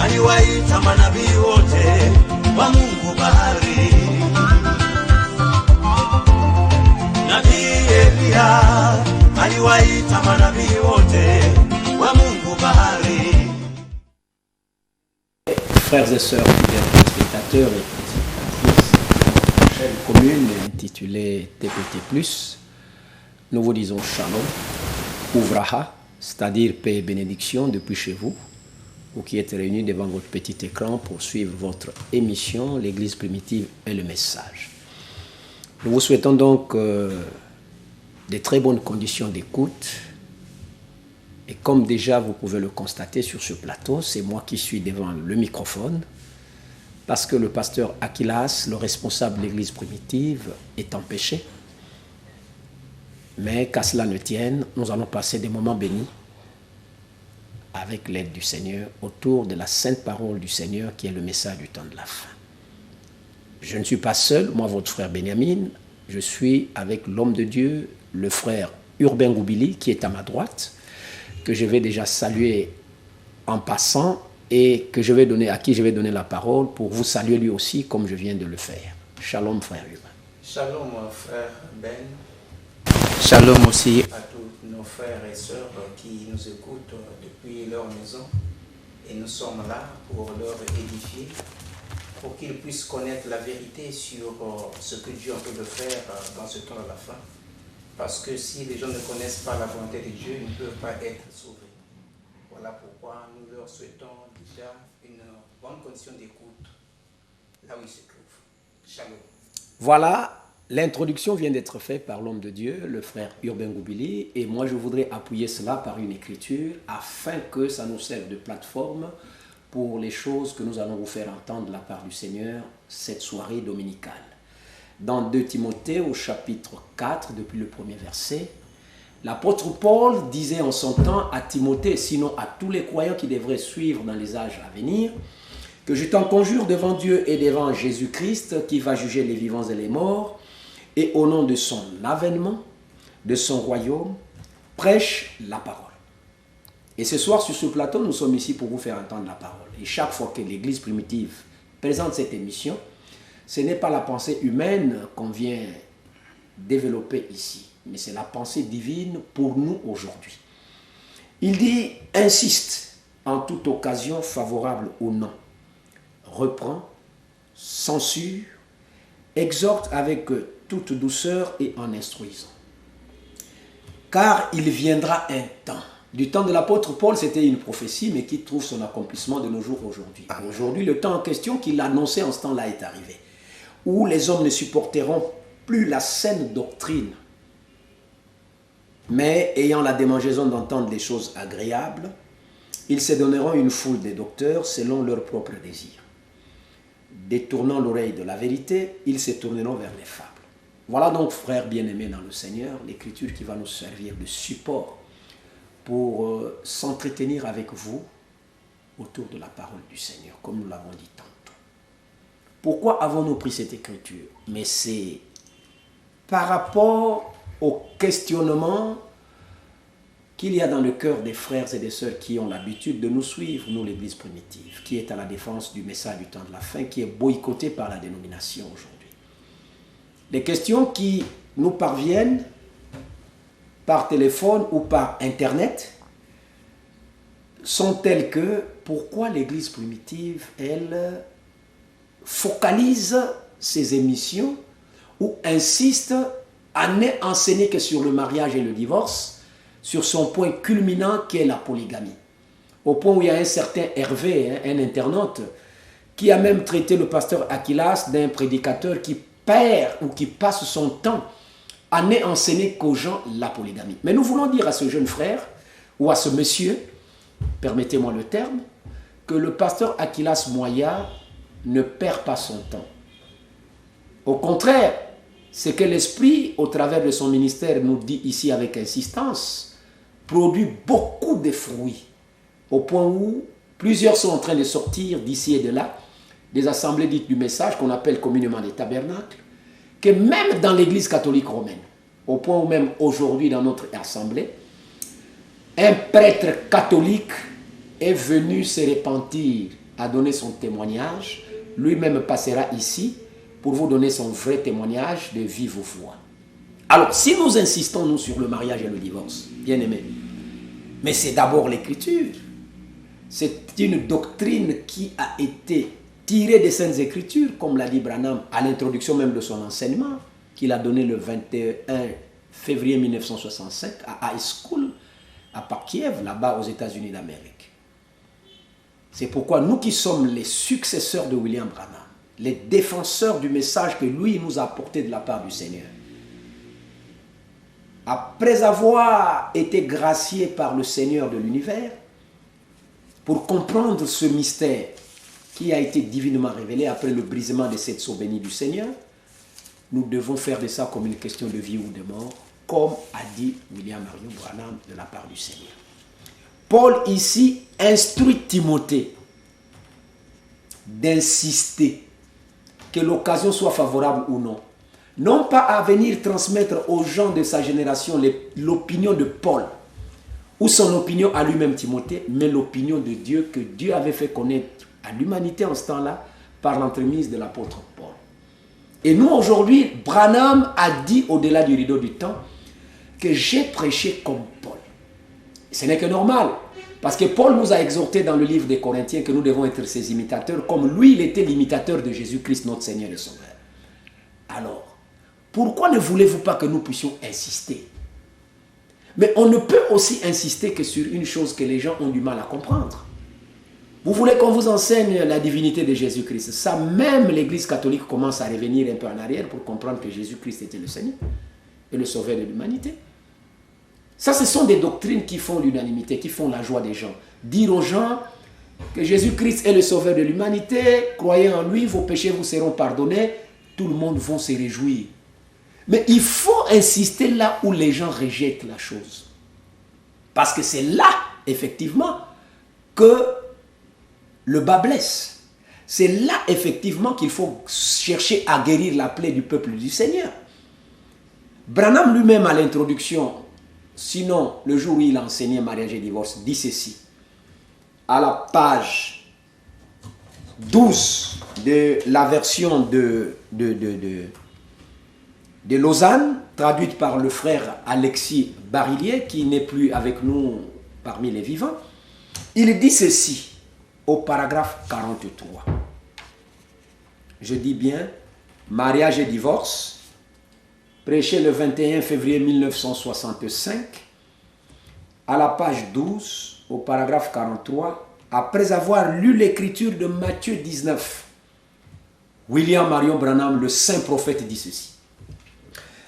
aliwaita manabii wote wa Mungu bahari. Nabii Elia aliwaita manabii wote wa Mungu bahari. Frères et sœurs, fidèles spectateurs et spectatrices, notre chaîne commune intitulée TPT+, nous vous disons Shalom, Ouvraha, c'est-à-dire paix et bénédiction depuis chez vous, vous qui êtes réunis devant votre petit écran pour suivre votre émission, l'Église primitive et le message. Nous vous souhaitons donc des très bonnes conditions d'écoute. Et comme déjà vous pouvez le constater sur ce plateau, c'est moi qui suis devant le microphone, parce que le pasteur Aquilas, le responsable de l'Église primitive, est empêché. Mais qu'à cela ne tienne, nous allons passer des moments bénis avec l'aide du Seigneur autour de la sainte parole du Seigneur qui est le message du temps de la fin. Je ne suis pas seul, moi votre frère Benjamin, je suis avec l'homme de Dieu, le frère Urbain Goubili qui est à ma droite, que je vais déjà saluer en passant et que à qui je vais donner la parole pour vous saluer lui aussi comme je viens de le faire. Shalom frère Urbain. Shalom frère Ben. Shalom aussi à tous nos frères et sœurs qui nous écoutent depuis leur maison. Et nous sommes là pour leur édifier, pour qu'ils puissent connaître la vérité sur ce que Dieu a envie de faire dans ce temps de la fin. Parce que si les gens ne connaissent pas la volonté de Dieu, ils ne peuvent pas être sauvés. Voilà pourquoi nous leur souhaitons déjà une bonne condition d'écoute là où ils se trouvent. Shalom. Voilà. L'introduction vient d'être faite par l'homme de Dieu, le frère Urbain Goubili, et moi je voudrais appuyer cela par une écriture afin que ça nous serve de plateforme pour les choses que nous allons vous faire entendre de la part du Seigneur cette soirée dominicale. Dans 2 Timothée au chapitre 4, depuis le premier verset, l'apôtre Paul disait en son temps à Timothée, sinon à tous les croyants qui devraient suivre dans les âges à venir, que je t'en conjure devant Dieu et devant Jésus-Christ qui va juger les vivants et les morts, et au nom de son avènement, de son royaume, prêche la parole. Et ce soir, sur ce plateau, nous sommes ici pour vous faire entendre la parole. Et chaque fois que l'Église primitive présente cette émission, ce n'est pas la pensée humaine qu'on vient développer ici, mais c'est la pensée divine pour nous aujourd'hui. Il dit, insiste en toute occasion favorable au nom, reprend, censure, exhorte avec toute douceur et en instruisant. Car il viendra un temps. Du temps de l'apôtre Paul, c'était une prophétie, mais qui trouve son accomplissement de nos jours aujourd'hui. Aujourd'hui, le temps en question qu'il annonçait en ce temps-là est arrivé, où les hommes ne supporteront plus la saine doctrine, mais ayant la démangeaison d'entendre des choses agréables, ils se donneront une foule de docteurs selon leurs propres désirs. Détournant l'oreille de la vérité, ils se tourneront vers les fables. Voilà donc, frères bien-aimés dans le Seigneur, l'écriture qui va nous servir de support pour s'entretenir avec vous autour de la parole du Seigneur, comme nous l'avons dit tantôt. Pourquoi avons-nous pris cette écriture? Mais c'est par rapport au questionnement qu'il y a dans le cœur des frères et des sœurs qui ont l'habitude de nous suivre, nous l'Église primitive, qui est à la défense du message du temps de la fin, qui est boycottée par la dénomination aujourd'hui. Les questions qui nous parviennent par téléphone ou par Internet sont telles que pourquoi l'Église primitive, elle focalise ses émissions ou insiste à n'enseigner que sur le mariage et le divorce, sur son point culminant qui est la polygamie. Au point où il y a un certain Hervé, un internaute, qui a même traité le pasteur Aquilas d'un prédicateur qui perd ou qui passe son temps à n'enseigner qu'aux gens la polygamie. Mais nous voulons dire à ce jeune frère, ou à ce monsieur, permettez-moi le terme, que le pasteur Aquilas Moya ne perd pas son temps. Au contraire, c'est que l'Esprit, au travers de son ministère, nous dit ici avec insistance, produit beaucoup de fruits, au point où Plusieurs sont en train de sortir d'ici et de là, des assemblées dites du message qu'on appelle communément des tabernacles, que même dans l'Église catholique romaine, au point où même aujourd'hui dans notre assemblée, un prêtre catholique est venu se repentir, a donné son témoignage, lui-même passera ici pour vous donner son vrai témoignage de vive voix. Alors, si nous insistons, nous, sur le mariage et le divorce, bien aimé, mais c'est d'abord l'Écriture. C'est une doctrine qui a été tirée des Saintes Écritures, comme l'a dit Branham à l'introduction même de son enseignement, qu'il a donné le 21 février 1965 à High School, à Kiev, là-bas aux États-Unis d'Amérique. C'est pourquoi nous qui sommes les successeurs de William Branham, les défenseurs du message que lui nous a apporté de la part du Seigneur, après avoir été graciés par le Seigneur de l'univers, pour comprendre ce mystère qui a été divinement révélé après le brisement des 7 sceaux bénis du Seigneur, nous devons faire de ça comme une question de vie ou de mort, comme a dit William Marion Branham de la part du Seigneur. Paul ici instruit Timothée d'insister, que l'occasion soit favorable ou non. Non pas à venir transmettre aux gens de sa génération l'opinion de Paul, ou son opinion à lui-même Timothée, mais l'opinion de Dieu que Dieu avait fait connaître à l'humanité en ce temps-là par l'entremise de l'apôtre Paul. Et nous aujourd'hui, Branham a dit au-delà du rideau du temps que j'ai prêché comme Paul. Ce n'est que normal, parce que Paul nous a exhorté dans le livre des Corinthiens que nous devons être ses imitateurs, comme lui, il était l'imitateur de Jésus-Christ, notre Seigneur et Sauveur. Alors, pourquoi ne voulez-vous pas que nous puissions insister? Mais on ne peut aussi insister que sur une chose que les gens ont du mal à comprendre. Vous voulez qu'on vous enseigne la divinité de Jésus-Christ. Ça, même l'Église catholique commence à revenir un peu en arrière pour comprendre que Jésus-Christ était le Seigneur et le Sauveur de l'humanité. Ça, ce sont des doctrines qui font l'unanimité, qui font la joie des gens. Dire aux gens que Jésus-Christ est le Sauveur de l'humanité, croyez en lui, vos péchés vous seront pardonnés, tout le monde va se réjouir. Mais il faut insister là où les gens rejettent la chose. Parce que c'est là, effectivement, que le bas blesse. C'est là, effectivement, qu'il faut chercher à guérir la plaie du peuple du Seigneur. Branham lui-même, à l'introduction, sinon le jour où il a enseigné mariage et divorce, dit ceci. À la page 12 de la version de Lausanne, traduite par le frère Alexis Barillier, qui n'est plus avec nous parmi les vivants, il dit ceci au paragraphe 43. Je dis bien, mariage et divorce, prêché le 21 février 1965, à la page 12, au paragraphe 43, après avoir lu l'écriture de Matthieu 19, William Marion Branham, le saint prophète, dit ceci.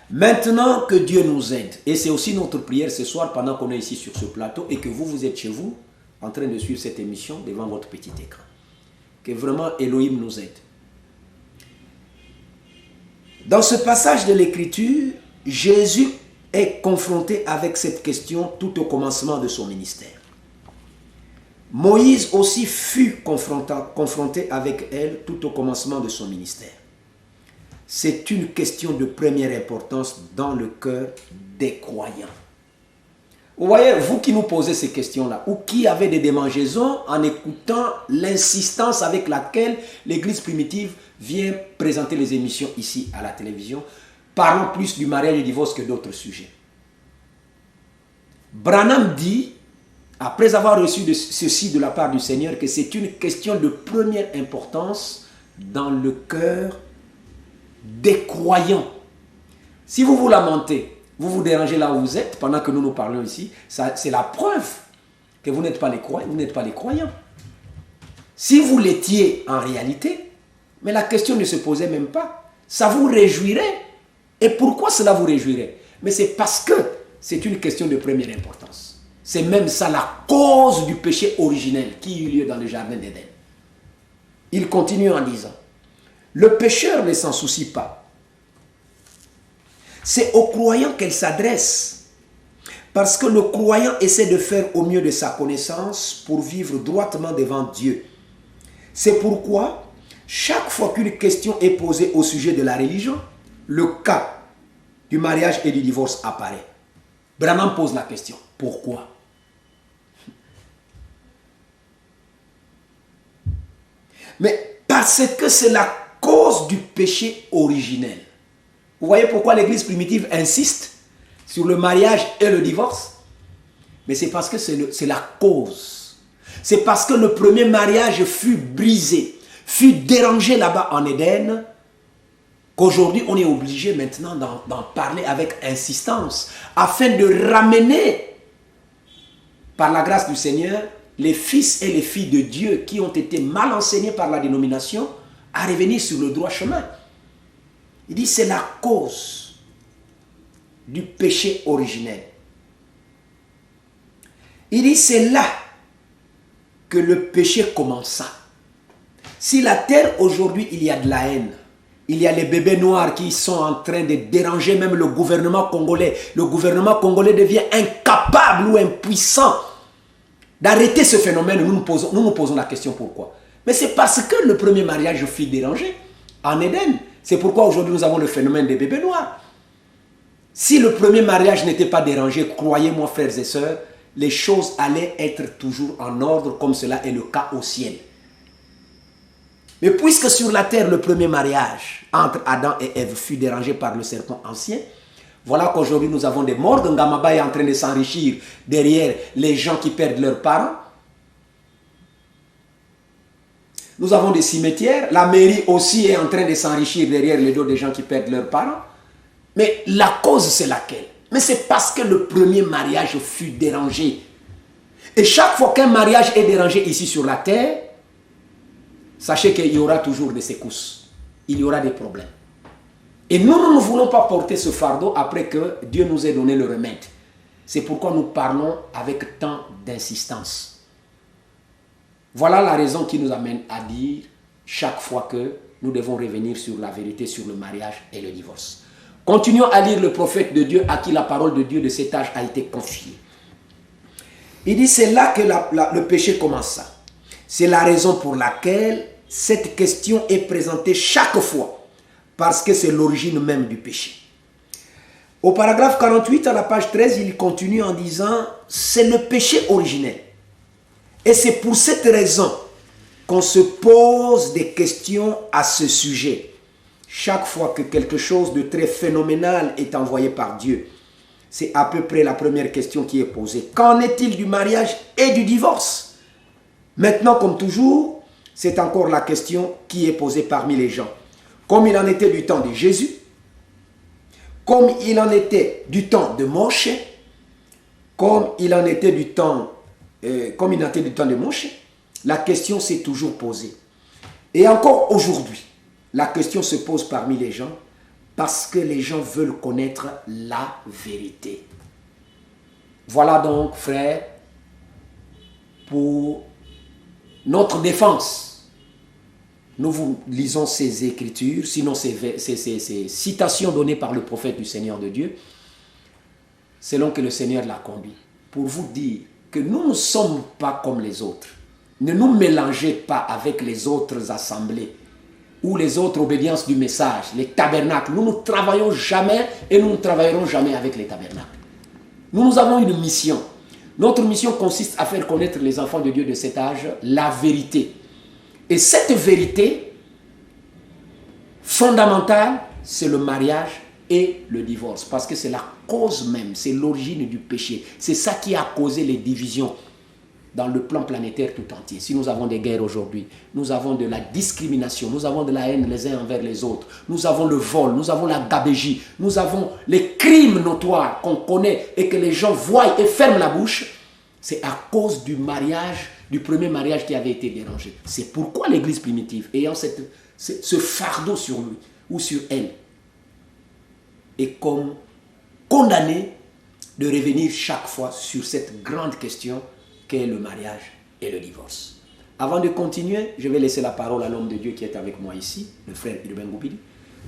Maintenant que Dieu nous aide, et c'est aussi notre prière ce soir pendant qu'on est ici sur ce plateau et que vous êtes chez vous en train de suivre cette émission devant votre petit écran, que vraiment Elohim nous aide. Dans ce passage de l'écriture, Jésus est confronté avec cette question tout au commencement de son ministère. Moïse aussi fut confronté avec elle tout au commencement de son ministère. C'est une question de première importance dans le cœur des croyants. Vous voyez, vous qui nous posez ces questions-là, ou qui avez des démangeaisons en écoutant l'insistance avec laquelle l'Église primitive vient présenter les émissions ici à la télévision, parlant plus du mariage et du divorce que d'autres sujets. Branham dit, après avoir reçu ceci de la part du Seigneur, que c'est une question de première importance dans le cœur des croyants. Si vous vous lamentez, vous vous dérangez là où vous êtes, pendant que nous nous parlons ici, c'est la preuve que vous n'êtes pas les croyants. Si vous l'étiez en réalité, mais la question ne se posait même pas, ça vous réjouirait. Et pourquoi cela vous réjouirait? Mais c'est parce que c'est une question de première importance. C'est même ça la cause du péché originel qui eut lieu dans le jardin d'Éden. Il continue en disant, le pécheur ne s'en soucie pas. C'est aux croyants qu'elle s'adresse. Parce que le croyant essaie de faire au mieux de sa connaissance pour vivre droitement devant Dieu. C'est pourquoi, chaque fois qu'une question est posée au sujet de la religion, le cas du mariage et du divorce apparaît. Branham pose la question. Pourquoi? Mais parce que c'est la cause du péché originel. Vous voyez pourquoi l'Église primitive insiste sur le mariage et le divorce? Mais c'est parce que c'est la cause. C'est parce que le premier mariage fut brisé, fut dérangé là-bas en Éden, qu'aujourd'hui on est obligé maintenant d'en parler avec insistance, afin de ramener, par la grâce du Seigneur, les fils et les filles de Dieu qui ont été mal enseignés par la dénomination à revenir sur le droit chemin. Il dit c'est la cause du péché originel. Il dit c'est là que le péché commença. Si la terre aujourd'hui il y a de la haine, il y a les bébés noirs qui sont en train de déranger même le gouvernement congolais. Le gouvernement congolais devient incapable ou impuissant d'arrêter ce phénomène. Nous nous posons la question pourquoi. Mais c'est parce que le premier mariage fut dérangé en Éden. C'est pourquoi aujourd'hui nous avons le phénomène des bébés noirs. Si le premier mariage n'était pas dérangé, croyez-moi frères et sœurs, les choses allaient être toujours en ordre comme cela est le cas au ciel. Mais puisque sur la terre le premier mariage entre Adam et Ève fut dérangé par le serpent ancien, voilà qu'aujourd'hui nous avons des morts de Ngamabaye en train de s'enrichir derrière les gens qui perdent leurs parents. Nous avons des cimetières, la mairie aussi est en train de s'enrichir derrière les dos des gens qui perdent leurs parents. Mais la cause c'est laquelle? Mais c'est parce que le premier mariage fut dérangé. Et chaque fois qu'un mariage est dérangé ici sur la terre, sachez qu'il y aura toujours des secousses. Il y aura des problèmes. Et nous ne voulons pas porter ce fardeau après que Dieu nous ait donné le remède. C'est pourquoi nous parlons avec tant d'insistance. Voilà la raison qui nous amène à dire chaque fois que nous devons revenir sur la vérité, sur le mariage et le divorce. Continuons à lire le prophète de Dieu à qui la parole de Dieu de cet âge a été confiée. Il dit c'est là que le péché commença. C'est la raison pour laquelle cette question est présentée chaque fois. Parce que c'est l'origine même du péché. Au paragraphe 48, à la page 13, il continue en disant c'est le péché originel. Et c'est pour cette raison qu'on se pose des questions à ce sujet. Chaque fois que quelque chose de très phénoménal est envoyé par Dieu, c'est à peu près la première question qui est posée. Qu'en est-il du mariage et du divorce? Maintenant, comme toujours, c'est encore la question qui est posée parmi les gens. Comme il en était du temps de Jésus, comme il en était du temps de Moshe, comme il en était du temps de Moshe, la question s'est toujours posée. Et encore aujourd'hui, la question se pose parmi les gens parce que les gens veulent connaître la vérité. Voilà donc, frères, pour notre défense. Nous vous lisons ces écritures, sinon ces citations données par le prophète du Seigneur de Dieu, selon que le Seigneur l'a conduit, pour vous dire que nous ne sommes pas comme les autres. Ne nous mélangez pas avec les autres assemblées ou les autres obédiences du message, les tabernacles. Nous ne travaillons jamais et nous ne travaillerons jamais avec les tabernacles. Nous avons une mission. Notre mission consiste à faire connaître les enfants de Dieu de cet âge la vérité. Et cette vérité fondamentale, c'est le mariage et le divorce. Parce que c'est la cause même, c'est l'origine du péché. C'est ça qui a causé les divisions dans le plan planétaire tout entier. Si nous avons des guerres aujourd'hui, nous avons de la discrimination, nous avons de la haine les uns envers les autres, nous avons le vol, nous avons la gabégie, nous avons les crimes notoires qu'on connaît et que les gens voient et ferment la bouche, c'est à cause du mariage, du premier mariage qui avait été dérangé. C'est pourquoi l'Église primitive, ayant ce fardeau sur lui ou sur elle, est comme condamnée de revenir chaque fois sur cette grande question qu'est le mariage et le divorce. Avant de continuer, je vais laisser la parole à l'homme de Dieu qui est avec moi ici, le frère Urbain Goupil,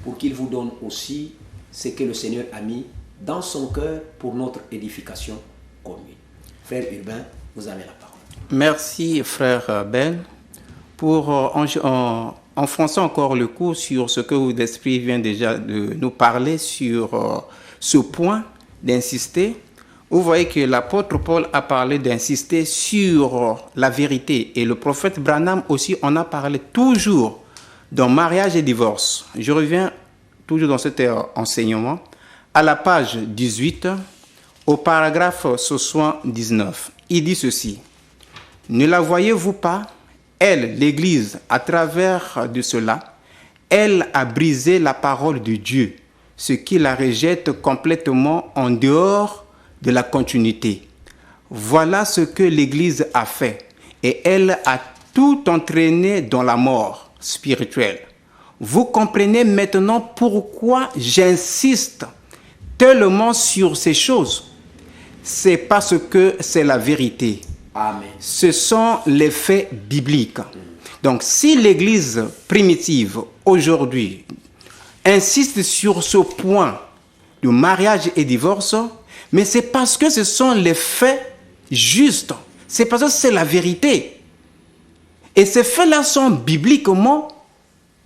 pour qu'il vous donne aussi ce que le Seigneur a mis dans son cœur pour notre édification commune. Frère Urbain, vous avez la parole. Merci, frère Ben, pour enfoncer encore le coup sur ce que l'Esprit vient déjà de nous parler sur ce point, d'insister. Vous voyez que l'apôtre Paul a parlé d'insister sur la vérité. Et le prophète Branham aussi en a parlé toujours dans mariage et divorce. Je reviens toujours dans cet enseignement à la page 18, au paragraphe 79. Il dit ceci. Ne la voyez-vous pas? Elle, l'Église, à travers de cela, elle a brisé la parole de Dieu, ce qui la rejette complètement en dehors de la continuité. Voilà ce que l'Église a fait, et elle a tout entraîné dans la mort spirituelle. Vous comprenez maintenant pourquoi j'insiste tellement sur ces choses. C'est parce que c'est la vérité. Amen. Ce sont les faits bibliques. Donc, si l'Église primitive, aujourd'hui, insiste sur ce point de mariage et divorce, mais c'est parce que ce sont les faits justes. C'est parce que c'est la vérité. Et ces faits-là sont bibliquement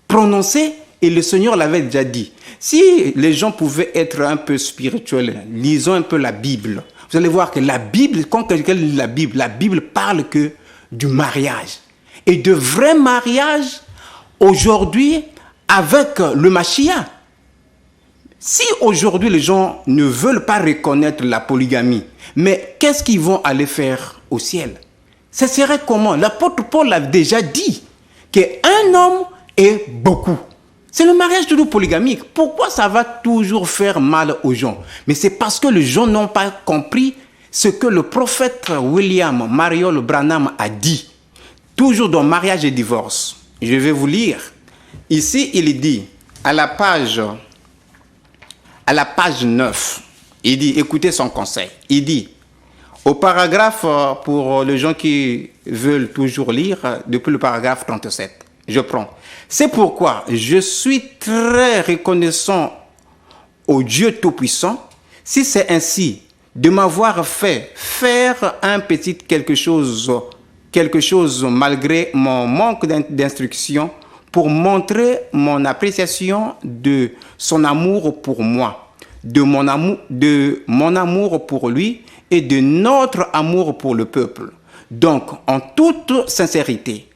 prononcés et le Seigneur l'avait déjà dit. Si les gens pouvaient être un peu spirituels, lisons un peu la Bible. Vous allez voir que la Bible, quand quelqu'un lit la Bible parle que du mariage. Et de vrai mariage, aujourd'hui, avec le Mashiach. Si aujourd'hui les gens ne veulent pas reconnaître la polygamie, mais qu'est-ce qu'ils vont aller faire au ciel? Ce serait comment? L'apôtre Paul l'a déjà dit, qu'un homme est beaucoup. C'est le mariage toujours polygamique. Pourquoi ça va toujours faire mal aux gens? Mais c'est parce que les gens n'ont pas compris ce que le prophète William Marion Branham a dit. Toujours dans mariage et divorce. Je vais vous lire. Ici, il dit, à la page 9, il dit, écoutez son conseil. Il dit, au paragraphe, pour les gens qui veulent toujours lire, depuis le paragraphe 37, je prends. C'est pourquoi je suis très reconnaissant au Dieu Tout-Puissant, si c'est ainsi, de m'avoir fait faire un petit quelque chose malgré mon manque d'instruction, pour montrer mon appréciation de son amour pour moi, de mon amour pour lui et de notre amour pour le peuple. Donc, en toute sincérité,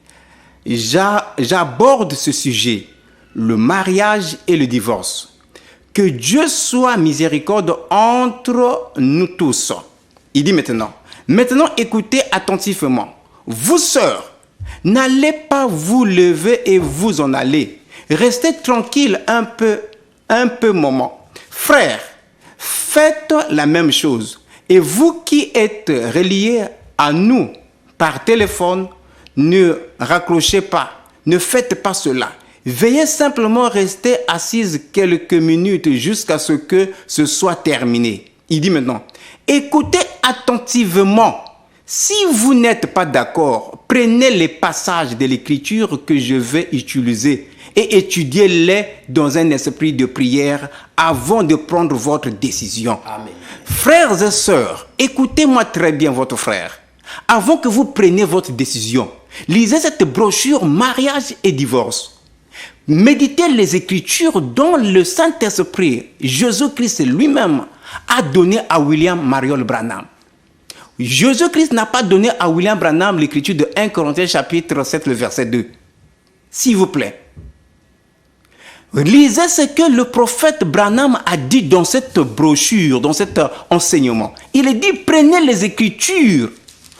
j'aborde ce sujet, le mariage et le divorce. Que Dieu soit miséricorde entre nous tous. Il dit maintenant écoutez attentivement. Vous sœurs, n'allez pas vous lever et vous en aller. Restez tranquille un peu moment. Frères, faites la même chose. Et vous qui êtes reliés à nous par téléphone, ne raccrochez pas, ne faites pas cela. Veillez simplement rester assise quelques minutes jusqu'à ce que ce soit terminé. Il dit maintenant, écoutez attentivement. Si vous n'êtes pas d'accord, prenez les passages de l'Écriture que je vais utiliser et étudiez-les dans un esprit de prière avant de prendre votre décision. Amen. Frères et sœurs, écoutez-moi très bien votre frère. Avant que vous preniez votre décision, lisez cette brochure mariage et divorce. Méditez les Écritures dont le Saint-Esprit, Jésus-Christ lui-même, a donné à William Marion Branham. Jésus-Christ n'a pas donné à William Branham l'écriture de 1 Corinthiens chapitre 7, le verset 2. S'il vous plaît. Lisez ce que le prophète Branham a dit dans cette brochure, dans cet enseignement. Il a dit, prenez les Écritures.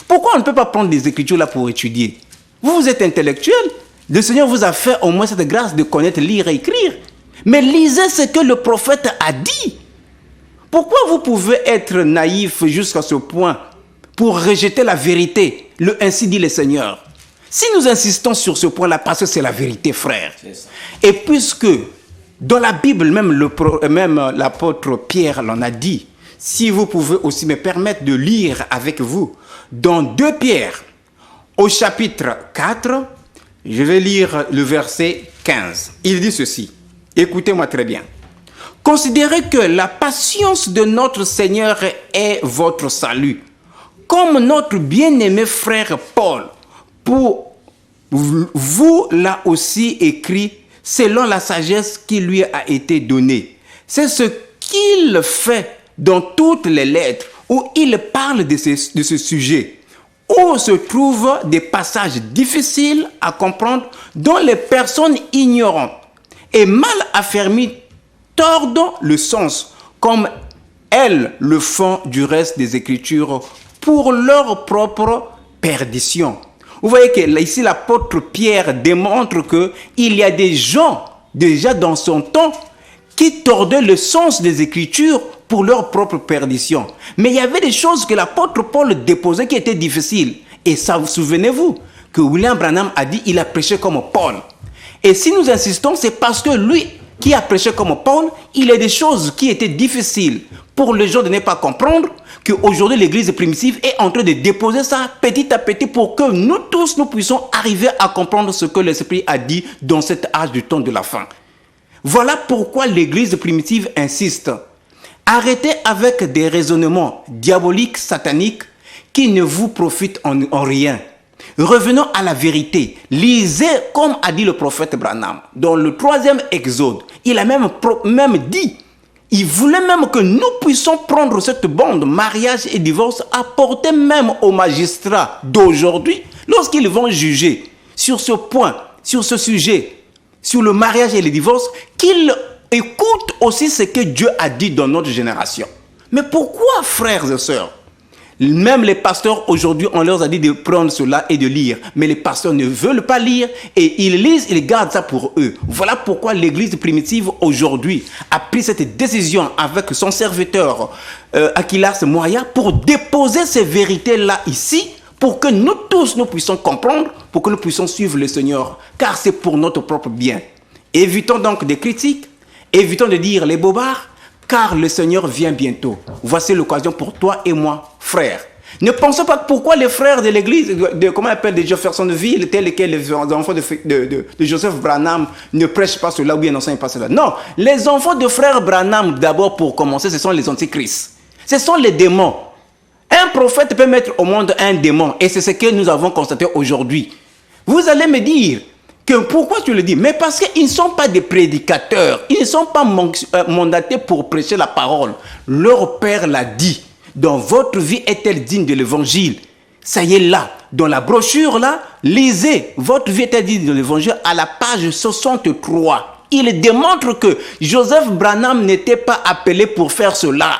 Pourquoi on ne peut pas prendre les Écritures là pour étudier? Vous êtes intellectuel. Le Seigneur vous a fait au moins cette grâce de connaître, lire et écrire. Mais lisez ce que le prophète a dit. Pourquoi vous pouvez être naïf jusqu'à ce point pour rejeter la vérité? Ainsi dit le Seigneur. Si nous insistons sur ce point-là, parce que c'est la vérité, frère. Et puisque dans la Bible, même l'apôtre Pierre l'en a dit, si vous pouvez aussi me permettre de lire avec vous, dans 2 Pierre, au chapitre 4, je vais lire le verset 15. Il dit ceci. Écoutez-moi très bien. Considérez que la patience de notre Seigneur est votre salut. comme notre bien-aimé frère Paul, pour vous l'a aussi écrit selon la sagesse qui lui a été donnée. C'est ce qu'il fait dans toutes les lettres où il parle de ce sujet, où se trouvent des passages difficiles à comprendre dont les personnes ignorantes et mal affermies tordent le sens, comme elles le font du reste des Écritures pour leur propre perdition. Vous voyez que là, ici l'apôtre Pierre démontre qu'il y a des gens déjà dans son temps qui tordaient le sens des Écritures pour leur propre perdition. Mais il y avait des choses que l'apôtre Paul déposait qui étaient difficiles. Et ça, vous souvenez-vous que William Branham a dit il a prêché comme Paul. Et si nous insistons, c'est parce que lui qui a prêché comme Paul, il y a des choses qui étaient difficiles pour les gens de ne pas comprendre, qu'aujourd'hui l'église primitive est en train de déposer ça petit à petit pour que nous tous, nous puissions arriver à comprendre ce que l'Esprit a dit dans cet âge du temps de la fin. Voilà pourquoi l'église primitive insiste. Arrêtez avec des raisonnements diaboliques, sataniques, qui ne vous profitent en rien. Revenons à la vérité. Lisez comme a dit le prophète Branham. Dans le 3e Exode, il a même dit, il voulait même que nous puissions prendre cette bande, mariage et divorce, apporter même aux magistrats d'aujourd'hui, lorsqu'ils vont juger sur ce point, sur ce sujet, sur le mariage et le divorce, qu'ils écoutent aussi ce que Dieu a dit dans notre génération. Mais pourquoi, frères et sœurs? Même les pasteurs aujourd'hui, on leur a dit de prendre cela et de lire. Mais les pasteurs ne veulent pas lire et ils lisent, ils gardent ça pour eux. Voilà pourquoi l'église primitive aujourd'hui a pris cette décision avec son serviteur Aquilas Moya pour déposer ces vérités-là ici pour que nous tous nous puissions comprendre, pour que nous puissions suivre le Seigneur. Car c'est pour notre propre bien. Évitons donc des critiques, évitons de dire les bobards, car le Seigneur vient bientôt. Voici l'occasion pour toi et moi, frères. Ne pensez pas pourquoi les frères de l'église, comment on appelle, de Jeffersonville, tels que les enfants de Joseph Branham ne prêchent pas cela ou bien n'enseignent pas cela. Non, les enfants de frère Branham, d'abord pour commencer, ce sont les antichrists. Ce sont les démons. Un prophète peut mettre au monde un démon et c'est ce que nous avons constaté aujourd'hui. Vous allez me dire, pourquoi tu le dis? Mais parce qu'ils ne sont pas des prédicateurs. Ils ne sont pas mandatés pour prêcher la parole. Leur Père l'a dit. Dans votre vie est-elle digne de l'évangile? Ça y est là. Dans la brochure là, lisez. Votre vie est-elle digne de l'évangile à la page 63. Il démontre que Joseph Branham n'était pas appelé pour faire cela.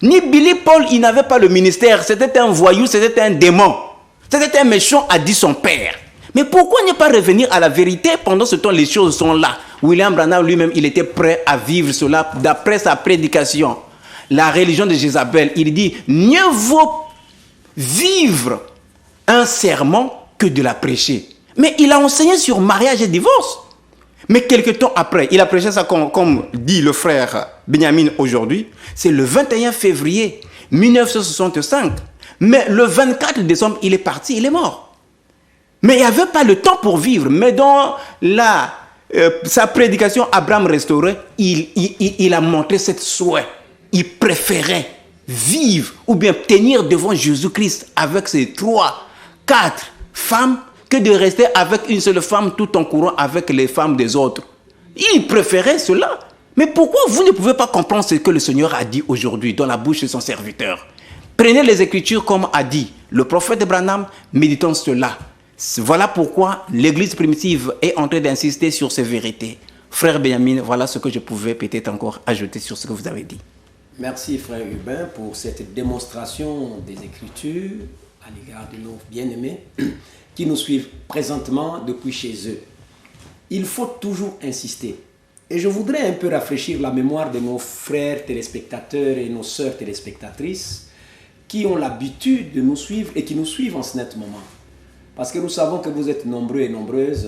Ni Billy Paul, il n'avait pas le ministère. C'était un voyou, c'était un démon. C'était un méchant, a dit son père. Mais pourquoi ne pas revenir à la vérité? Pendant ce temps, les choses sont là. William Branham lui-même, il était prêt à vivre cela d'après sa prédication. La religion de Jézabel, il dit, mieux vaut vivre un serment que de la prêcher. Mais il a enseigné sur mariage et divorce. Mais quelque temps après, il a prêché ça comme dit le frère Benjamin aujourd'hui. C'est le 21 février 1965. Mais le 24 décembre, il est parti, il est mort. Mais il n'y avait pas le temps pour vivre. Mais dans sa prédication, Abraham restauré, il a montré cette souhait. Il préférait vivre ou bien tenir devant Jésus-Christ avec ses 3, 4 femmes que de rester avec une seule femme tout en courant avec les femmes des autres. Il préférait cela. Mais pourquoi vous ne pouvez pas comprendre ce que le Seigneur a dit aujourd'hui dans la bouche de son serviteur? Prenez les Écritures comme a dit le prophète Branham, méditons cela. Voilà pourquoi l'église primitive est en train d'insister sur ces vérités. Frère Benjamin, voilà ce que je pouvais peut-être encore ajouter sur ce que vous avez dit. Merci frère Hubin pour cette démonstration des Écritures à l'égard de nos bien-aimés qui nous suivent présentement depuis chez eux. Il faut toujours insister. Et je voudrais un peu rafraîchir la mémoire de nos frères téléspectateurs et nos sœurs téléspectatrices qui ont l'habitude de nous suivre et qui nous suivent en ce net moment. Parce que nous savons que vous êtes nombreux et nombreuses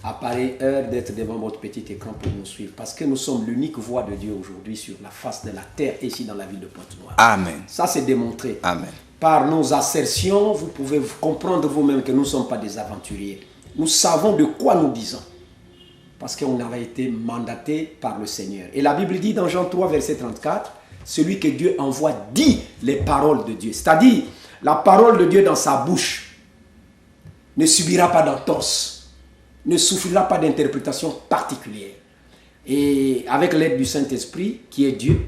à pareille heure d'être devant votre petit écran pour nous suivre. Parce que nous sommes l'unique voix de Dieu aujourd'hui sur la face de la terre, ici dans la ville de Pointe-Noire. Amen. Ça, c'est démontré. Amen. Par nos assertions, vous pouvez comprendre vous-même que nous ne sommes pas des aventuriers. Nous savons de quoi nous disons. Parce qu'on avait été mandaté par le Seigneur. Et la Bible dit dans Jean 3, verset 34, celui que Dieu envoie dit les paroles de Dieu. C'est-à-dire, la parole de Dieu dans sa bouche ne subira pas d'entorse, ne souffrira pas d'interprétation particulière. Et avec l'aide du Saint-Esprit, qui est Dieu,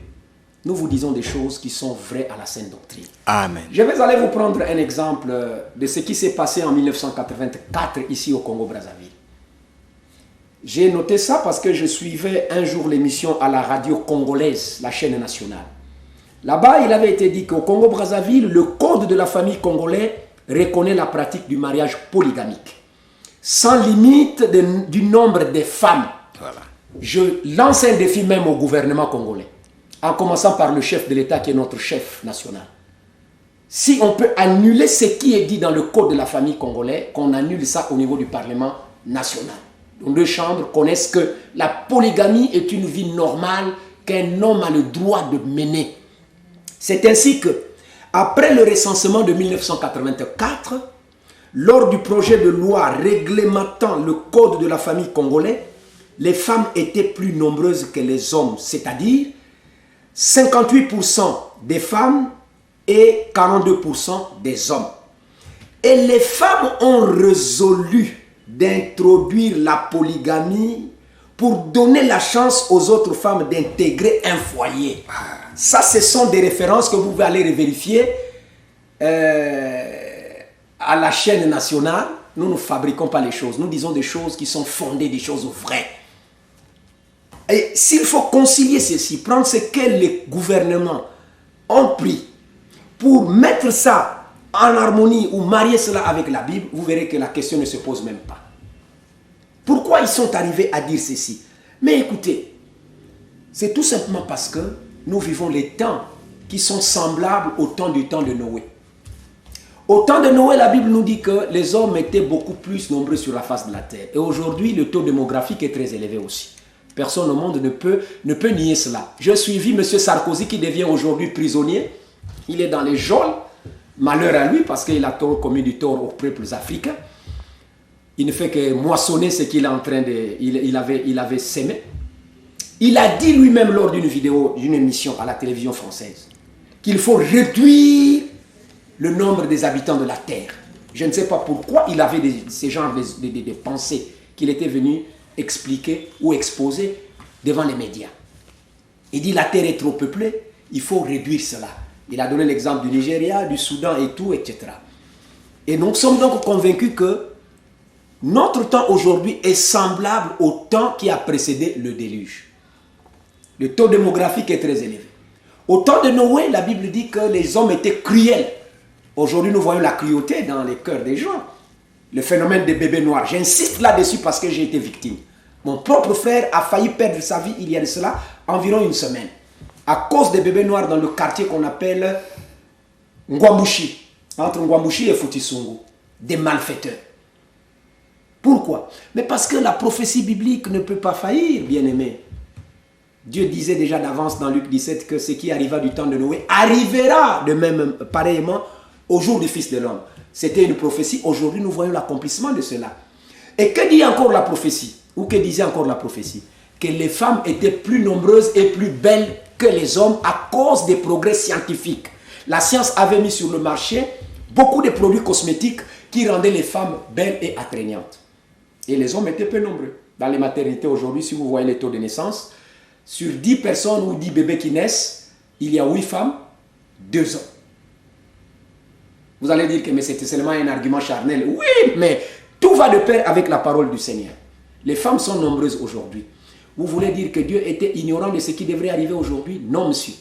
nous vous disons des choses qui sont vraies à la sainte doctrine. Amen. Je vais aller vous prendre un exemple de ce qui s'est passé en 1984 ici au Congo-Brazzaville. J'ai noté ça parce que je suivais un jour l'émission à la radio congolaise, la chaîne nationale. Là-bas, il avait été dit qu'au Congo-Brazzaville, le code de la famille congolais reconnaît la pratique du mariage polygamique, sans limite du nombre de femmes. Voilà. Je lance un défi même au gouvernement congolais, en commençant par le chef de l'État qui est notre chef national. Si on peut annuler ce qui est dit dans le code de la famille congolais, qu'on annule ça au niveau du Parlement national. Les deux chambres connaissent que la polygamie est une vie normale qu'un homme a le droit de mener. C'est ainsi que, après le recensement de 1984, lors du projet de loi réglementant le code de la famille congolais, les femmes étaient plus nombreuses que les hommes, c'est-à-dire 58% des femmes et 42% des hommes. Et les femmes ont résolu d'introduire la polygamie pour donner la chance aux autres femmes d'intégrer un foyer. Ça, ce sont des références que vous pouvez aller vérifier à la chaîne nationale. Nous ne fabriquons pas les choses. Nous disons des choses qui sont fondées, des choses vraies. Et s'il faut concilier ceci, prendre ce que les gouvernements ont pris pour mettre ça en harmonie ou marier cela avec la Bible, vous verrez que la question ne se pose même pas. Pourquoi ils sont arrivés à dire ceci? Mais écoutez, c'est tout simplement parce que nous vivons les temps qui sont semblables au temps du temps de Noé. Au temps de Noé, la Bible nous dit que les hommes étaient beaucoup plus nombreux sur la face de la terre. Et aujourd'hui, le taux démographique est très élevé aussi. Personne au monde ne peut nier cela. J'ai suivi M. Sarkozy qui devient aujourd'hui prisonnier. Il est dans les geôles. Malheur à lui parce qu'il a commis du tort aux peuples africains. Il ne fait que moissonner ce qu'il est en train de... Il avait sémé. Il a dit lui-même lors d'une vidéo, d'une émission à la télévision française, qu'il faut réduire le nombre des habitants de la terre. Je ne sais pas pourquoi il avait ces genres de pensées qu'il était venu expliquer ou exposer devant les médias. Il dit la terre est trop peuplée, il faut réduire cela. Il a donné l'exemple du Nigeria, du Soudan et tout, etc. Et nous sommes donc convaincus que notre temps aujourd'hui est semblable au temps qui a précédé le déluge. Le taux démographique est très élevé. Au temps de Noé, la Bible dit que les hommes étaient cruels. Aujourd'hui, nous voyons la cruauté dans les cœurs des gens. Le phénomène des bébés noirs. J'insiste là-dessus parce que j'ai été victime. Mon propre frère a failli perdre sa vie il y a de cela environ une semaine. À cause des bébés noirs dans le quartier qu'on appelle Ngwamouchi. Entre Ngwamouchi et Futisungu. Des malfaiteurs. Pourquoi? Mais parce que la prophétie biblique ne peut pas faillir, bien-aimé. Dieu disait déjà d'avance dans Luc 17 que ce qui arriva du temps de Noé arrivera de même pareillement au jour du Fils de l'homme. C'était une prophétie. Aujourd'hui, nous voyons l'accomplissement de cela. Et que dit encore la prophétie? Ou que disait encore la prophétie? Que les femmes étaient plus nombreuses et plus belles que les hommes à cause des progrès scientifiques. La science avait mis sur le marché beaucoup de produits cosmétiques qui rendaient les femmes belles et attrayantes. Et les hommes étaient peu nombreux. Dans les maternités aujourd'hui, si vous voyez les taux de naissance, sur 10 personnes ou 10 bébés qui naissent, il y a 8 femmes, 2 hommes. Vous allez dire que mais c'était seulement un argument charnel. Oui, mais tout va de pair avec la parole du Seigneur. Les femmes sont nombreuses aujourd'hui. Vous voulez dire que Dieu était ignorant de ce qui devrait arriver aujourd'hui? Non, monsieur.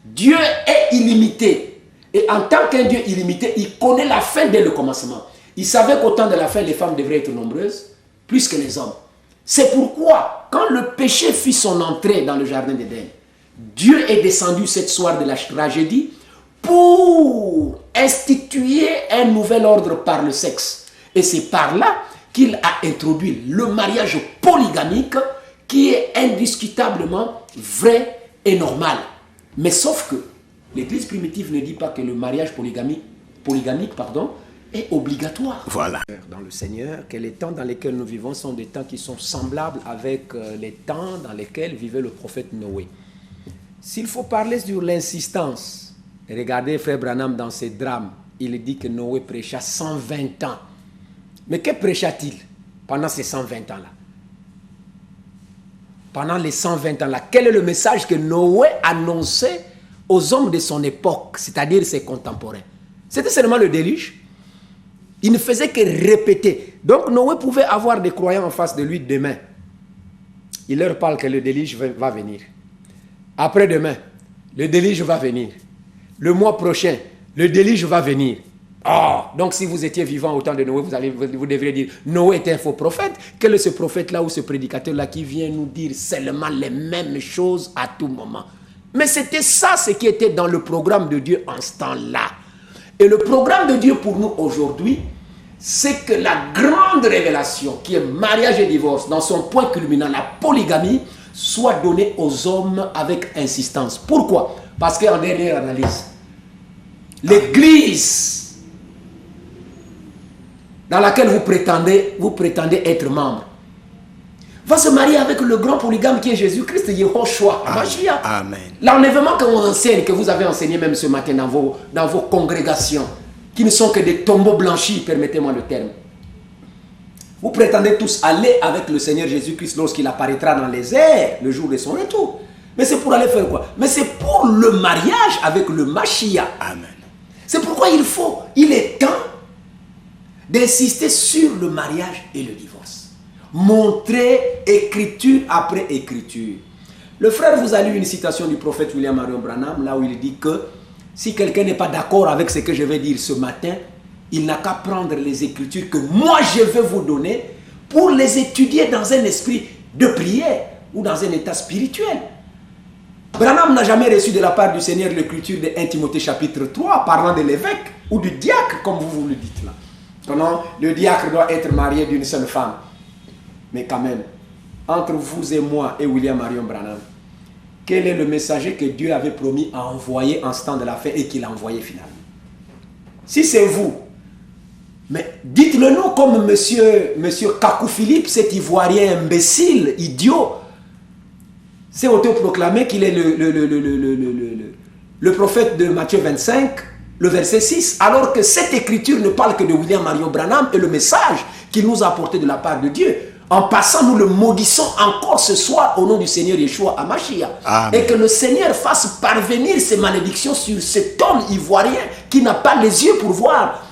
Dieu est illimité. Et en tant qu'un Dieu illimité, il connaît la fin dès le commencement. Il savait qu'au temps de la fin, les femmes devraient être nombreuses, plus que les hommes. C'est pourquoi, quand le péché fit son entrée dans le jardin d'Éden, Dieu est descendu cette soirée de la tragédie pour instituer un nouvel ordre par le sexe. Et c'est par là qu'il a introduit le mariage polygamique qui est indiscutablement vrai et normal. Mais sauf que l'Église primitive ne dit pas que le mariage polygamique est obligatoire. Voilà. Dans le Seigneur, que les temps dans lesquels nous vivons sont des temps qui sont semblables avec les temps dans lesquels vivait le prophète Noé. S'il faut parler sur l'insistance, regardez Frère Branham dans ses drames il dit que Noé prêcha 120 ans. Mais que prêcha-t-il pendant ces 120 ans-là? Pendant les 120 ans-là, quel est le message que Noé annonçait aux hommes de son époque, c'est-à-dire ses contemporains? C'était seulement le déluge. Il ne faisait que répéter. Donc Noé pouvait avoir des croyants en face de lui demain. Il leur parle que le déluge va venir. Après-demain, le déluge va venir. Le mois prochain, le déluge va venir. Oh, donc si vous étiez vivant au temps de Noé, vous devriez dire, Noé était un faux prophète. Quel est ce prophète-là ou ce prédicateur-là qui vient nous dire seulement les mêmes choses à tout moment? Mais c'était ça ce qui était dans le programme de Dieu en ce temps-là. Et le programme de Dieu pour nous aujourd'hui, c'est que la grande révélation qui est mariage et divorce, dans son point culminant, la polygamie, soit donnée aux hommes avec insistance. Pourquoi? Parce qu'en dernière analyse, l'Église dans laquelle vous prétendez être membre, va se marier avec le grand polygame qui est Jésus-Christ, Yehoshua, Mashiach. Amen. L'enlèvement qu'on enseigne, que vous avez enseigné même ce matin dans vos congrégations, qui ne sont que des tombeaux blanchis, permettez-moi le terme. Vous prétendez tous aller avec le Seigneur Jésus-Christ lorsqu'il apparaîtra dans les airs, le jour de son retour. Mais c'est pour aller faire quoi? Mais c'est pour le mariage avec le Mashiach. Amen. C'est pourquoi il est temps d'insister sur le mariage et le divorce. Montrer écriture après écriture. Le frère vous a lu une citation du prophète William Marion Branham, là où il dit que si quelqu'un n'est pas d'accord avec ce que je vais dire ce matin, il n'a qu'à prendre les écritures que moi je vais vous donner pour les étudier dans un esprit de prière ou dans un état spirituel. Branham n'a jamais reçu de la part du Seigneur l'écriture de 1 Timothée chapitre 3 parlant de l'évêque ou du diacre comme vous le dites là. Non, le diacre doit être marié d'une seule femme. Mais quand même, entre vous et moi et William Marion Branham, quel est le messager que Dieu avait promis à envoyer en ce temps de la fin et qu'il a envoyé finalement? Si c'est vous, mais dites-le nous comme monsieur Kakou Philippe, cet Ivoirien imbécile, idiot, s'est autoproclamé qu'il est le prophète de Matthieu 25, le verset 6, alors que cette écriture ne parle que de William Marion Branham et le message qu'il nous a apporté de la part de Dieu. En passant, nous le maudissons encore ce soir au nom du Seigneur Yeshua HaMashiach. Et que le Seigneur fasse parvenir ses malédictions sur cet homme ivoirien qui n'a pas les yeux pour voir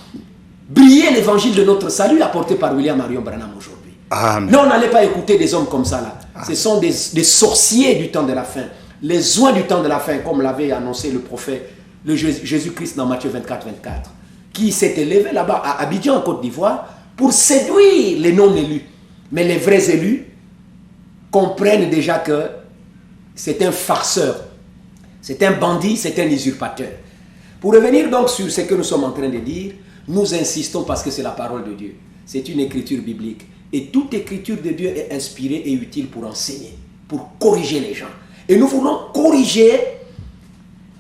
briller l'évangile de notre salut apporté par William Marion Branham aujourd'hui. Mais on n'allait pas écouter des hommes comme ça là. Ce sont des sorciers du temps de la fin. Les oins du temps de la fin, comme l'avait annoncé le prophète, le Jésus-Christ dans Matthieu 24, 24, qui s'est élevé là-bas à Abidjan en Côte d'Ivoire pour séduire les non-élus. Mais les vrais élus comprennent déjà que c'est un farceur, c'est un bandit, c'est un usurpateur. Pour revenir donc sur ce que nous sommes en train de dire, nous insistons parce que c'est la parole de Dieu. C'est une écriture biblique. Et toute écriture de Dieu est inspirée et utile pour enseigner, pour corriger les gens. Et nous voulons corriger